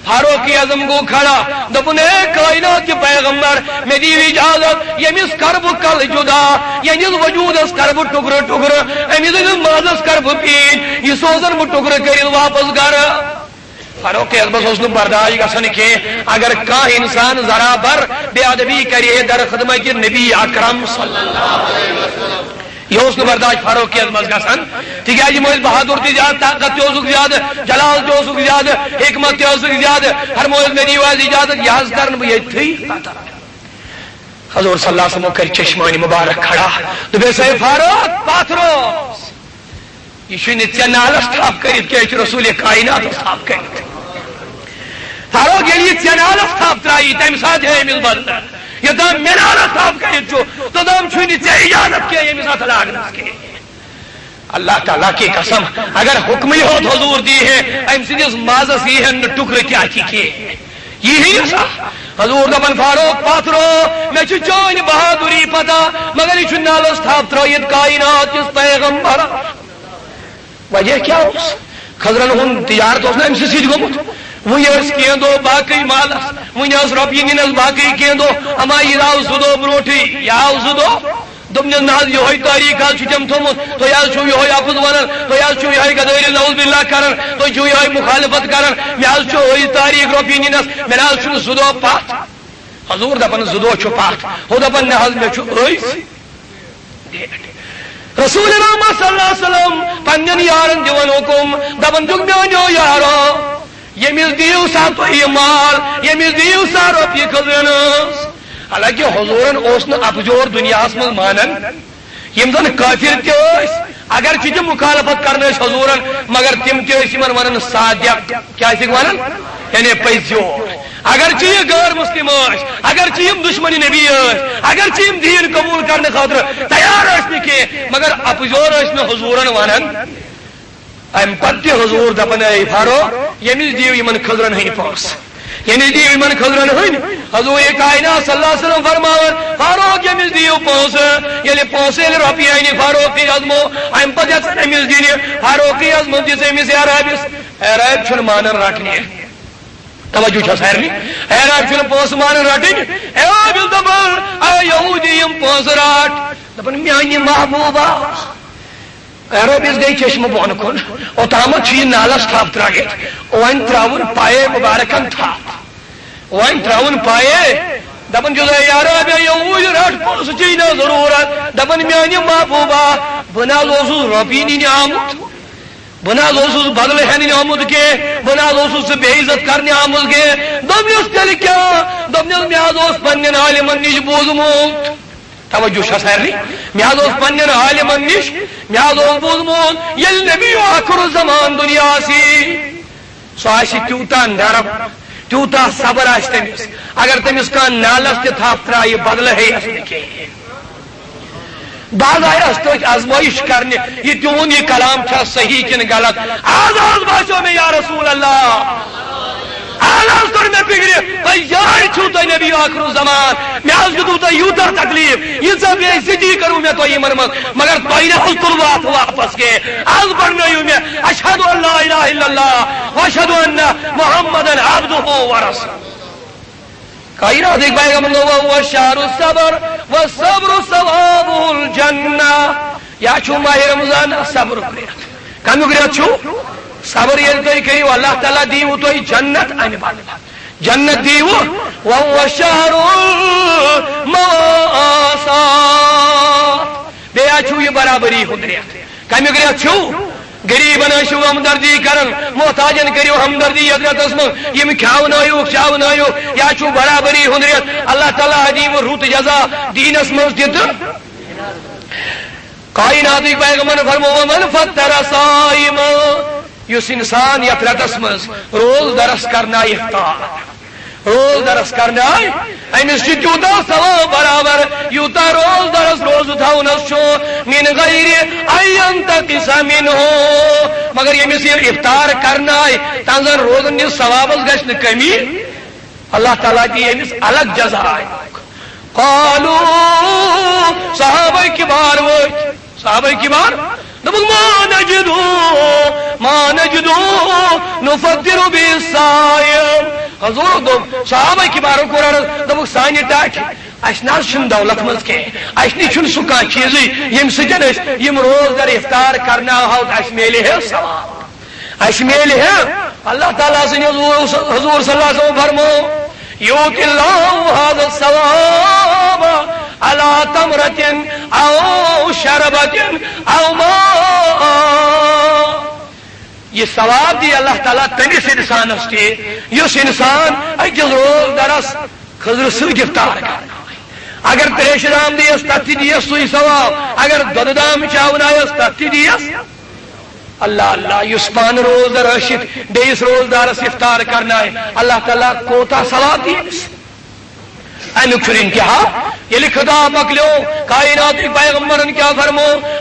فاروق اعظم کو کھڑا دپن اے کائنات کے پیغمبر میں دی اجازت یمس کرب کل جدا یمس وجود اس کرب ٹکر ٹکر امس مازس کرب پین یہ سوزن بہ ٹکر کر واپس گھر. فاروق اعظم اس برداشت گھن کی اگر کان انسان ذرا بر بے ادبی کرے در خدمت نبی اکرم صلی اللہ علیہ وسلم یہ برداشت فاروق اعظم گھن تکیاز مز بہادر تہ زیادہ طاقت تہ زیادہ جلال تہ زیادہ حکمت تہ زیادہ ہر مز مے دیو اجازت یہ کر بہ یتھی. حضور صلی اللہ علیہ وسلم کر چشمانی مبارک کھڑا تو سے فاروق پاتھرو یہ ژے نالس تھپ کرت کی رسول کائنات تھپ کرت فاروق یل ژے نالس تھپ ترائی تمہ سات ہے امس بدل یوتام مے نالس تھپ کرت توتام چھ ژے اجازت کی امس اتھ لاگنس کی. اللہ تعالیٰ کی قسم اگر حکم ہی ہوت حضور دی ہے ام سندس مازس یہ ٹکر کیا کی یہی حضور دپن فاروق پاتھرو مے چون بہادری پتہ مگر یہ نالس تھپ ترائیت کائنات کس پیغمبر. وجہ کیا اس خضرن ہن تجارت اس نا امس سۭتۍ گوٚمُت ون کی دو باقی مالس ون رۄپیہِ نِنس باقی کی دو اما یہ آو زٕ دۄہ برونٹھٕے یہ آو زٕ دۄہ دوٚپنس نہ حظ یہوے تاریخ حظ چھُ تٔمۍ تھوٚمُت تُہۍ حظ چھُو یہوے اپُز ونان تُہۍ حظ چھُو یہوے غدٲری نعوذ باللہ کران تُہۍ چھُو یہوے مخالفت کران مےٚ حظ چھُ وہی تاریخ رۄپیہِ نِنس مےٚ نہ حظ چھُنہٕ زٕ دۄہ پتھ. حضور دپان زٕ دۄہ چھُ پتھ ہُہ دپان نہ حظ مےٚ چھُ أزۍ. رسول رحمت صلی اللہ علیہ وسلم پنن یارن دِوان حکم دپان چھُکھ میٛانیو یارو یمس دیو سا تھی مال یمس دیو سا رۄپیہِ خزانس. حالانکہ حضورن اس اپجور دنیا من مانن یم زن کافر تہ اگر تم مخالفت کرنے حضورن مگر تم تہ ونان صادق کیا ونان یعنی پزیور اگرچہ یہ غیر مسلم اگرچہ یم دشمن نبی اگرچہ یم دین قبول کرنے خاطر تیار کی مگر اپزور حضورن ونان ام پتہ حضور دپان اے فاروق یمس دیو یمن خضرن ہند پونس یمس دیو یمن خضرن ہند حضور کائنات صلی اللہ علیہ وسلم فرماون فاروق یمس دیو پونس یل پونس یل رۄپیہِ انہِ فاروقی اعظمو ام پتہ امس دینہِ فاروقی اعظمو دِژ امس عرابس عراب چھُنہٕ مانان رٹنہِ توجہ چھا سارنی عرب چھُنہٕ پونسہٕ مانان رٹٕنۍ عرب دپان اے یہودی یم پونسہٕ رٹ دپان میانہِ محبوبہ عربس گئی چشمہ بون کن اوتامت یہ نالس تھپ ترائت ون تراؤن پائے مبارکن تھپ ون تراؤن پائے دپن جو عرب یہود رٹ پونسہ چی نا ضرورت دپن میانہ محبوبہ بہ نہ اوسس رۄپیہِ نِنہِ آمُت بہ نہ اوسس بدلہ ہینہِ آمُت کینٛہہ بہ نہ اوسس بے عزت کرنہِ آمُت کینٛہہ دوٚپنس تیٚلہِ کیٛاہ دوٚپنس مےٚ حظ اوس پننٮ۪ن عالمن نِش بوٗزمُت توجہ چھا سارنی مےٚ حظ اوس پننٮ۪ن عالمن نِش مےٚ حظ اوس بوٗزمُت ییٚلہِ نبی آخر الزمان دُنیا آسی سُہ آسہِ تیوٗتاہ نرم تیوٗتاہ صبر آسہِ تٔمِس اگر تٔمِس کانٛہہ نالس تہِ تھپھ ترایہِ بدلہٕ ہیٚیس نہٕ کینٛہہ بعض آیس تٔتھۍ آزمٲیش کرنہِ یہِ تِہُنٛد یہِ کلام چھا صحیح کِنہٕ غلط آز باسیو مےٚ یا رسول اللہ آز کر مےٚ فکرِ یار چھُو تۄہہِ نبی آخر الزمان مےٚ حظ دیُتوٕ تۄہہِ یوٗتاہ تکلیٖف ییٖژاہ بے عزتی کٔرٕو مےٚ تۄہہِ یِمن منٛز مگر تۄہہِ نہ حظ تُلوٕ اتھ واپس کینٛہہ آز پرنٲیِو مےٚ اشہدُ ان لا الہ الا اللہ واشہدُ ان محمدن عبدہ ورسولہ کائناتٕکۍ پیغمبر وهو شهر الصبر والصبر ثوابه الجنہ یا چھُ ماہِ رمضان صبرُک رٮ۪تھ کمیُک رٮ۪تھ چھُ صبر ییٚلہِ تُہۍ کٔرِو اللہ تعالیٰ دیٖوٕ تۄہہِ جنت انہِ بدلہٕ جنت دیٖوٕ وهو شهر المواسات بیٚیہِ چھُ یہِ برابری ہُنٛد رٮ۪تھ کمیُک رٮ۪تھ چھُ غریبن ٲسِو ہمدردی کران محتاجن کٔرِو ہمدردی یتھ رٮ۪تس منٛز یِم کھیاونٲیوکھ چاونٲیوکھ یا چھُ برابری ہُنٛد رٮ۪تھ اللہ تعالیٰ دیٖوٕ رُت جزا دیٖنس منٛز تہِ تہٕ کائناتٕکۍ پیغمبر فرموو ومن فطر صائما یُس انسان یتھ رٮ۪تس منٛز روز درس کرنایہِ افطار روز درس کرنایہِ أمِس چھُ تیوٗتاہ ثواب برابر یوٗتاہ روز درس روزٕ تھاونس چھُ من غیر ان ينتقص منه مگر ییٚمِس یہِ افطار کرنایہِ تنزن روزن ہِنٛدِس ثوابس گژھِ نہٕ کمی اللہ تعالیٰ دی أمِس الگ جزا قالوا صحابہ کبار وٲتۍ صحابہ کبار دوٚپُکھ ما نجدو نفطر بالصائم حضور دوٚپ صحابہ کبارو کوٚر عرض دوٚپُکھ سانہِ ٹاٹھہِ اَسہِ نہ حظ چھُنہٕ دولت منٛز کینٛہہ اَسہِ نِش چھُنہٕ سُہ کانٛہہ چیٖزٕے ییٚمہِ سۭتۍ أسۍ یِم روزدر افطار کرناوہو تہٕ اَسہِ میلہِ ہے ثواب اَسہِ میلہِ ہے اللہ تعالیٰ سٕنٛدِ حضور صلی اللہ علیہ وسلم فرموو یوٗتِ اللہ هذا الثواب على تمرة او شربة او ماء یہ ثواب دی اللہ تعالیٰ تمس انسانس تہِ یُس انسان أکِس روزدرس خضر سۭتۍ افطار کرناوِ اگر تریشہِ دام دیس تتھ تہِ دیس سُے ثواب اگر دۄدٕ دام چاونایس تتھ تہِ دیس اللہ اللہ یُس پانہٕ روزدر ٲسِتھ بیٚیِس روزدارس افطار کرنایہِ اللہ تعالیٰ کوتاہ ثواب دیس امیُک چھُنہٕ انتہا ییٚلہِ خطاب مۄکلیو کائناتٕکۍ پیغمبرن کیٛاہ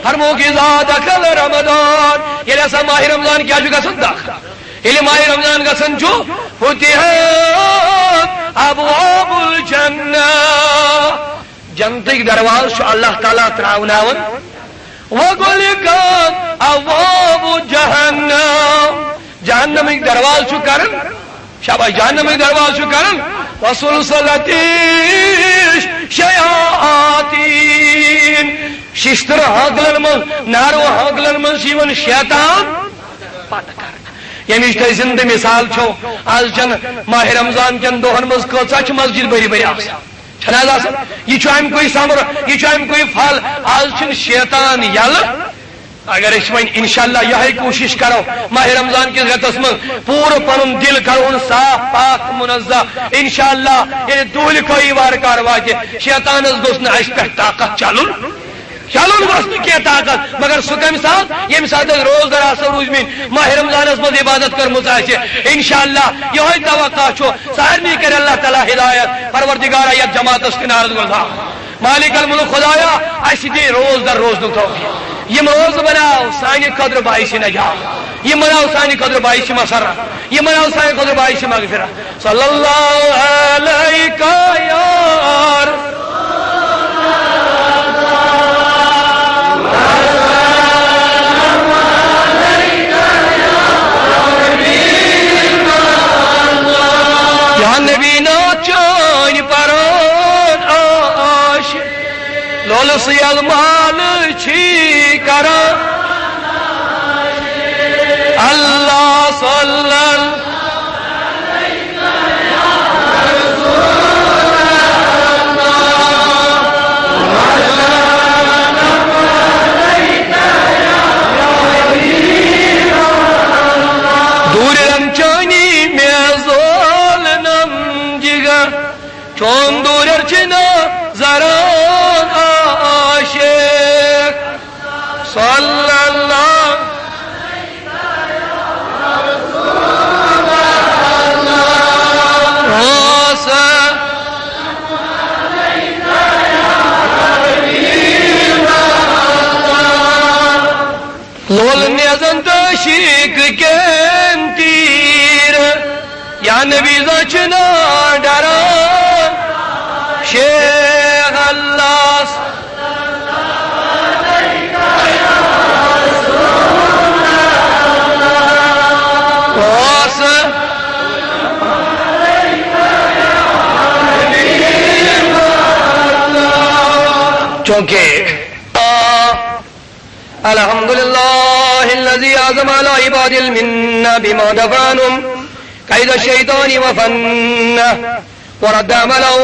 فرمووُکھ اذا دخل رمضان ییٚلہِ ہسا ماہِ رمضان کیٛاہ چھُ گژھان داخل ییٚلہِ ماہِ رمضان گژھان چھُ فتحت ابواب الجنہ جنتٕکۍ درواز چھُ اللہ تعالیٰ تراوناوان وغلقت ابواب جہنم جہنمٕکۍ درواز چھُ کران شاباش جہنمٕکۍ درواز چھُ کران وسلسلت الشیاطین ششتر ہاگلن من نارو ہاگلن من چھِ یِوان شیطان پتہ کرنہٕ ییٚمِچ تۄہہِ زندٕ مثال چھو آز چھنہٕ ماہِ رمضان کٮ۪ن دۄہن منٛز کۭژاہ چھِ مسجد بٔرۍ بٔرۍ آسان چھنہٕ حظ آسان یہِ چھُ اَمہِ کُے ثمر یہِ چھُ اَمہِ کُے پھل آز چھُنہٕ شیطان یلہٕ اگر أسۍ وۄنۍ انشاءاللہ یِہے کوٗشش کرو ماہِ رمضان کِس رٮ۪تس منٛز پوٗرٕ پنُن دل کرون صاف پاک منزہ انشاءاللہ ییٚلہِ دۄہلہِ کھٲیی وارٕ کارٕ واتہِ شیطانس گوٚژھ نہٕ اَسہِ پٮ۪ٹھ طاقت چلُن چلن گوس کی طاقت مگر سہ کم سات یم سات روز دار آسو روزمین ماہ رمضانس مز عبادت کرمز انشاءاللہ یہ توقع سارے کر اللہ تعالیٰ ہدایت پروردگارا یت جماعت کنارد گزار مالک الملک خدایا اس دی روز در روز توفیق یم روز بناو سانہ خاطر باعث نجات یم بناو سانہ خاطر باعث مسرت یم بناو سانہ خاطر باعث مغفرت صلی اللہ علیہ یا نبی ناچان پران آش لول سیال مال چی کران اللہ صلی اللہ دور رمچانی میزول نم جگر چون دور ارچنا زران عاشق صلی اللہ لول نیزن تشیک کن تیر یا نبی زچنا ڈران شیخ اللہ چونکہ الحمدللہ الذی عظم علی عباد المنہ بما دفعنهم قید الشیطان وفنہ ورد عمله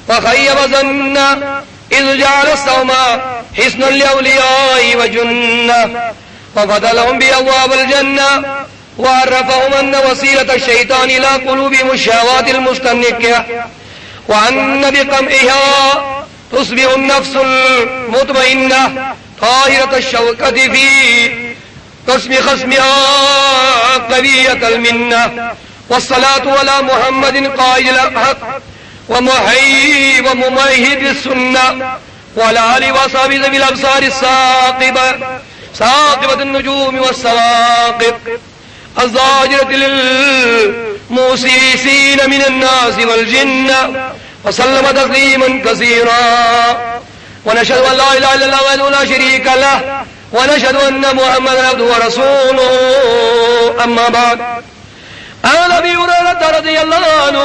وخیب ظنہ اذ جعل الصوم حسن الاولیاء وجنہ وفضلهم بأبواب الجنة وعرفهم أن وسيلة الشيطان إلى قلوبهم الشهوات المستنكة وأن بقمعها تصبح النفس المطمئنة طاهرة الشوكة في قسم خصمها قوية المنة والصلاة على محمد قائد الحق ومحيي وممهد السنة وعلى آله وصحبه ذوي الأبصار الثاقبة ثاقبة النجوم والثواقب الزاجرة للموسيسين من الناس والجن وسلم تسليما كثيرا ونشهد أن لا إله إلا الله وحده لا شريك له ونشهد أن محمدا عبده ورسوله أما بعد عن أبي هريرة رضي الله عنه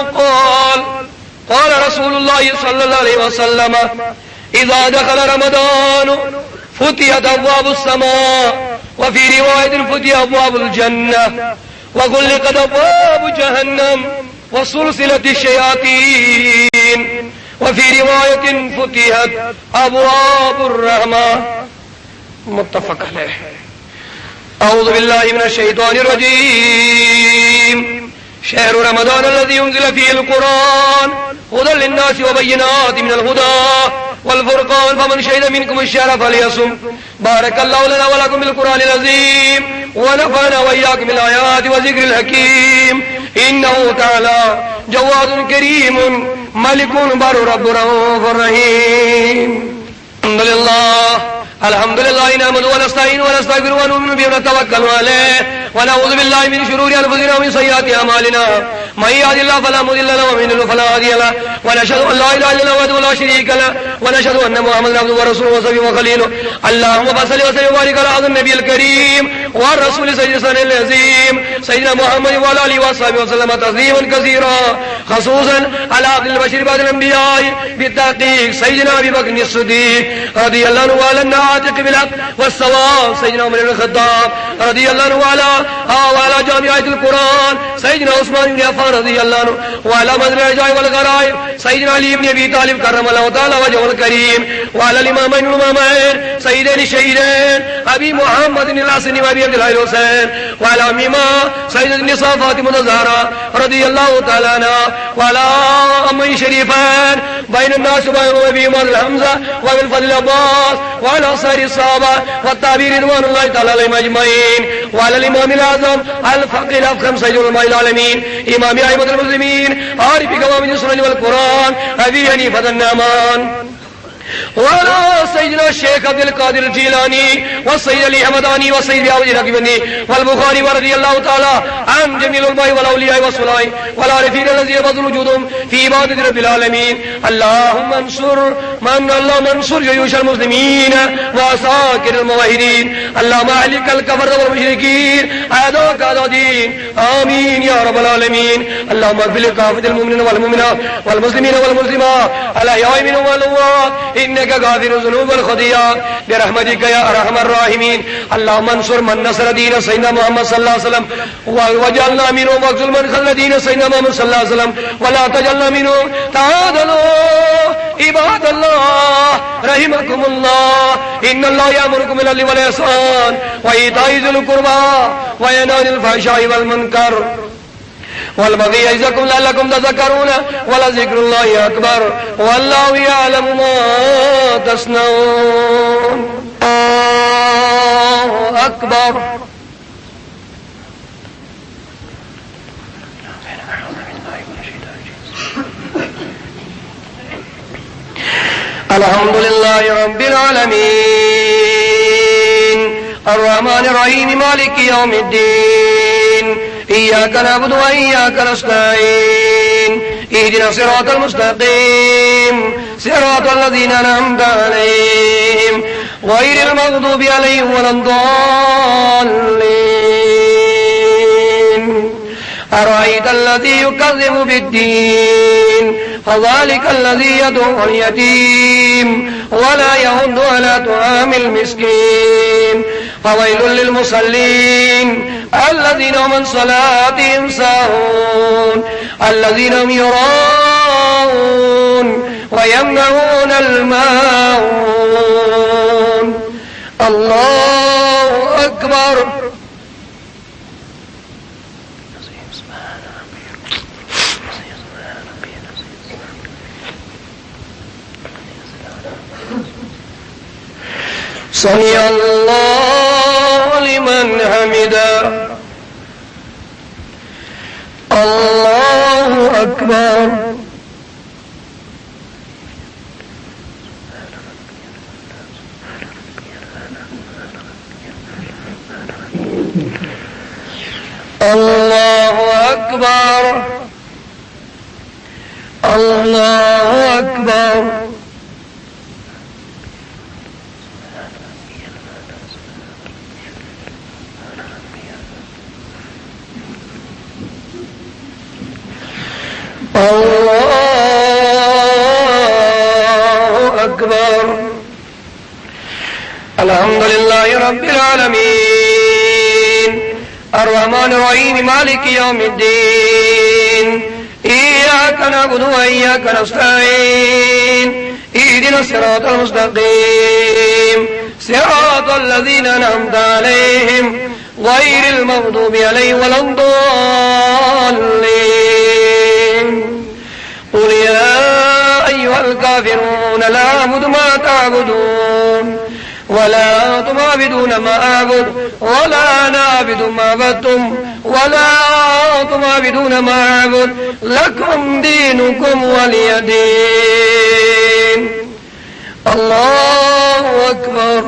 قال رسول الله صلى الله عليه وسلم إذا دخل رمضان فتحت أبواب السماء وفي رواية فتحت أبواب الجنة وغلقت أبواب جهنم وسلسلة الشياطين وفي رواية فتحت أبواب الرحمة متفق عليه. أعوذ بالله من الشيطان الرجيم. شهر رمضان الذي أنزل فيه القرآن هدى للناس وبينات من الهدى والفرقان فمن شهد منكم الشهر فليصم. بارك الله لنا ولكم بالقرآن العظيم ونفعنا وإياكم بالآيات وذكر الحكيم. إنه تعالى جواد كريم ملك بر رب رؤوف رحيم. الحمد لله نحمده ونستعينه ونستغفره ونؤمن به ونتوكل عليه ونعوذ بالله من شرور انفسنا ومن سيئات اعمالنا من يهد الله فلا مضل له ومن يضلل فلا هادي له ونشهد ان لا اله الا الله وحده لا شريك له ونشهد ان محمدا عبده ورسوله وصفيه وخليله. اللهم صل وسلم وبارك على هذا النبي الكريم والرسول سيدنا العظيم سيدنا محمد وعلى اله وصحبه وسلم تسليما كثيرا خصوصا على عبد البشير بعد الانبياء بالتحقيق سيدنا ابي بكر الصديق رضي الله عنه وعلى الناطق بالحق والصواب سيدنا عمر بن الخطاب رضي الله عنه وعلى جامعة القرآن سيدنا عثمان بن عفان رضي الله عنه وعلى مدن العجائب والغرائب سيدنا علي بن ابي طالب كرم الله تعالى وجهه الكريم وعلى الامامين الامامين سيدنا الشهيدين ابي محمد الحسن وابي عبد الله الحسين وعلى امهما سيدة النساء فاطمة الزهراء رضي الله تعالى عنها وعلى امي شريفين بين الناس وبين أبي عمر الحمزة وبالفضل العباس وعلى سائر الصحابة والتابعين رضوان الله تعالى عليهم أجمعين وعلى الإمام الأعظم الفقيه الأفخم سيد العلماء العالمين إمام أئمة المسلمين عارف قوام السنن والقرآن أبي حنيفة النعمان وعلى سيدنا الشيخ عبد القادر الجيلاني والسيد علي حمداني والسيد أبو الحكيمني والبخاري ورضي الله تعالى عن جميع العلماء والأولياء والصالحين والعارفين الذين بذلوا وجودهم في عبادة رب العالمين. اللهم انصر جيوش المسلمين وعساكر الموحدين. اللهم اهلك الكفر والمشركين اعداءك اعداء الدين. آمين يا رب العالمين. اللهم اغفر لكافة المؤمنين والمؤمنات والمسلمين والمسلمات الأحياء منهم والأموات إنك غافر الذنوب والخطيئات برحمتك يا أرحم الراحمين. اللهم انصر من نصر دين سيدنا محمد صلى الله عليه وسلم واجعلنا منهم واخذل من خذل دين سيدنا محمد صلى الله عليه وسلم ولا تجعلنا منهم. تعالوا عباد الله رحمكم الله إن الله يأمركم بالعدل والإحسان وإيتاء ذي القربى وينهى عن الفحشاء والمنكر والبغي يعظكم لعلكم تذكرون ولذكر الله أكبر والله يعلم ما تصنعون. الله أكبر. الحمد لله رب العالمين الرحمن الرحيم مالك يوم الدين إياك نعبد وإياك نستعين اهدنا الصراط المستقيم صراط الذين أنعمت عليهم غير المغضوب عليهم ولا الضالين. أرأيت الذي يكذب بالدين فذلك الذي يدعو اليتيم ولا يحض على طعام المسكين. فويل للمصلين الذين هم عن صلاتهم ساهون الذين هم يراءون ويمنعون الماعون. الله أكبر. سمع الله لمن حمده. الله أكبر. الله أكبر. الله أكبر. الله أكبر. الحمد لله رب العالمين الرحمن الرحيم مالك يوم الدين إياك نعبد وإياك نستعين اهدنا الصراط المستقيم صراط الذين أنعمت عليهم غير المغضوب عليهم ولا الضالين. قل يا أيها الكافرون لا أعبد ما تعبدون ولا أنتم عابدون ما أعبد ولا أنا عابد ما عبدتم ولا أنتم عابدون ما أعبد لكم دينكم ولي دين. الله أكبر.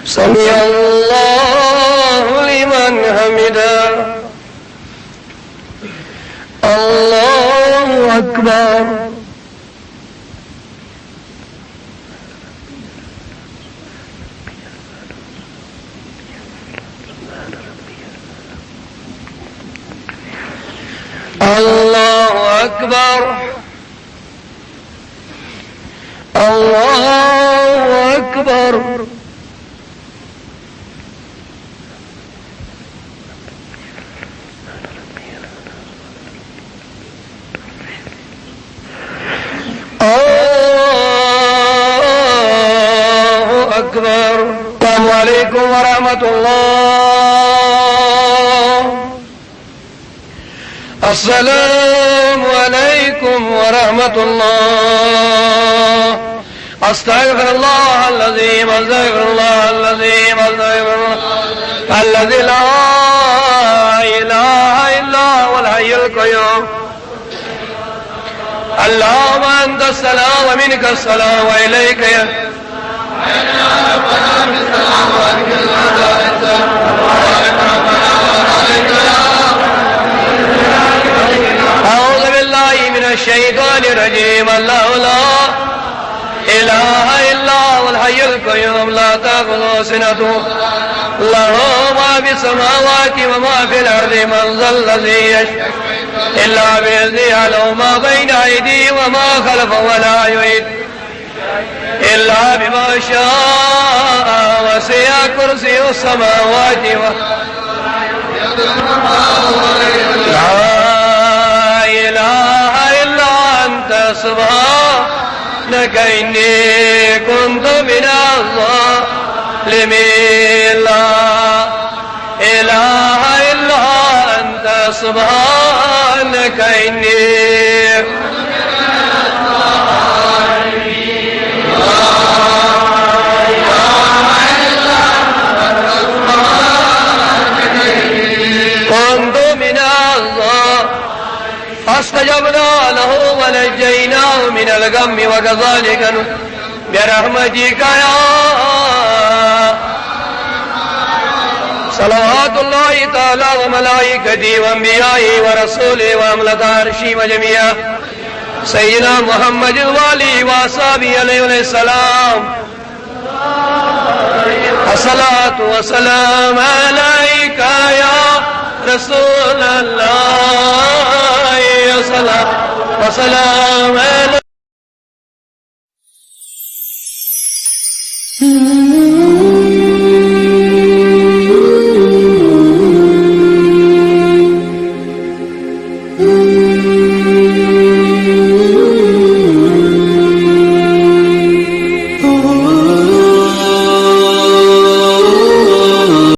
سمع الله لمن حمده. الله أكبر. الله أكبر. الله أكبر. الله أكبر. السلام علیکم ورحمۃ اللہ. السلام علیکم ورحمۃ اللہ. استغفر الله العظيم استغفر الله العظيم استغفر الله الذي لا اله الا هو الحي القيوم. اللهم انت السلام ومنك السلام واليك اعوذ بالله من الشيطان الرجيم. الله لا إله إلا هو الحي القيوم لا تأخذه سنة له ما في السماوات وما في الأرض. من ذا الذي يشفع إلا بإذنه يعلم ما بين أيديهم وما خلفهم ولا يحيطون إلا بما شاء وسع كرسيه السماوات لا إله إلا أنت سبحانك إني كنت من الظالمين. لا إله إلا أنت سبحانك إني كنت من الظالمين. فاستجبنا له ونجيناه من الغم وكذلك برحمتك يا صلوات الله تعالى وملائكته وانبيائه ورسوله وحملة عرشه وجميع سيدنا محمد وآله وصحبه عليه السلام. الصلاة والسلام عليك يا رسول الله. الصلاة والسلام عليك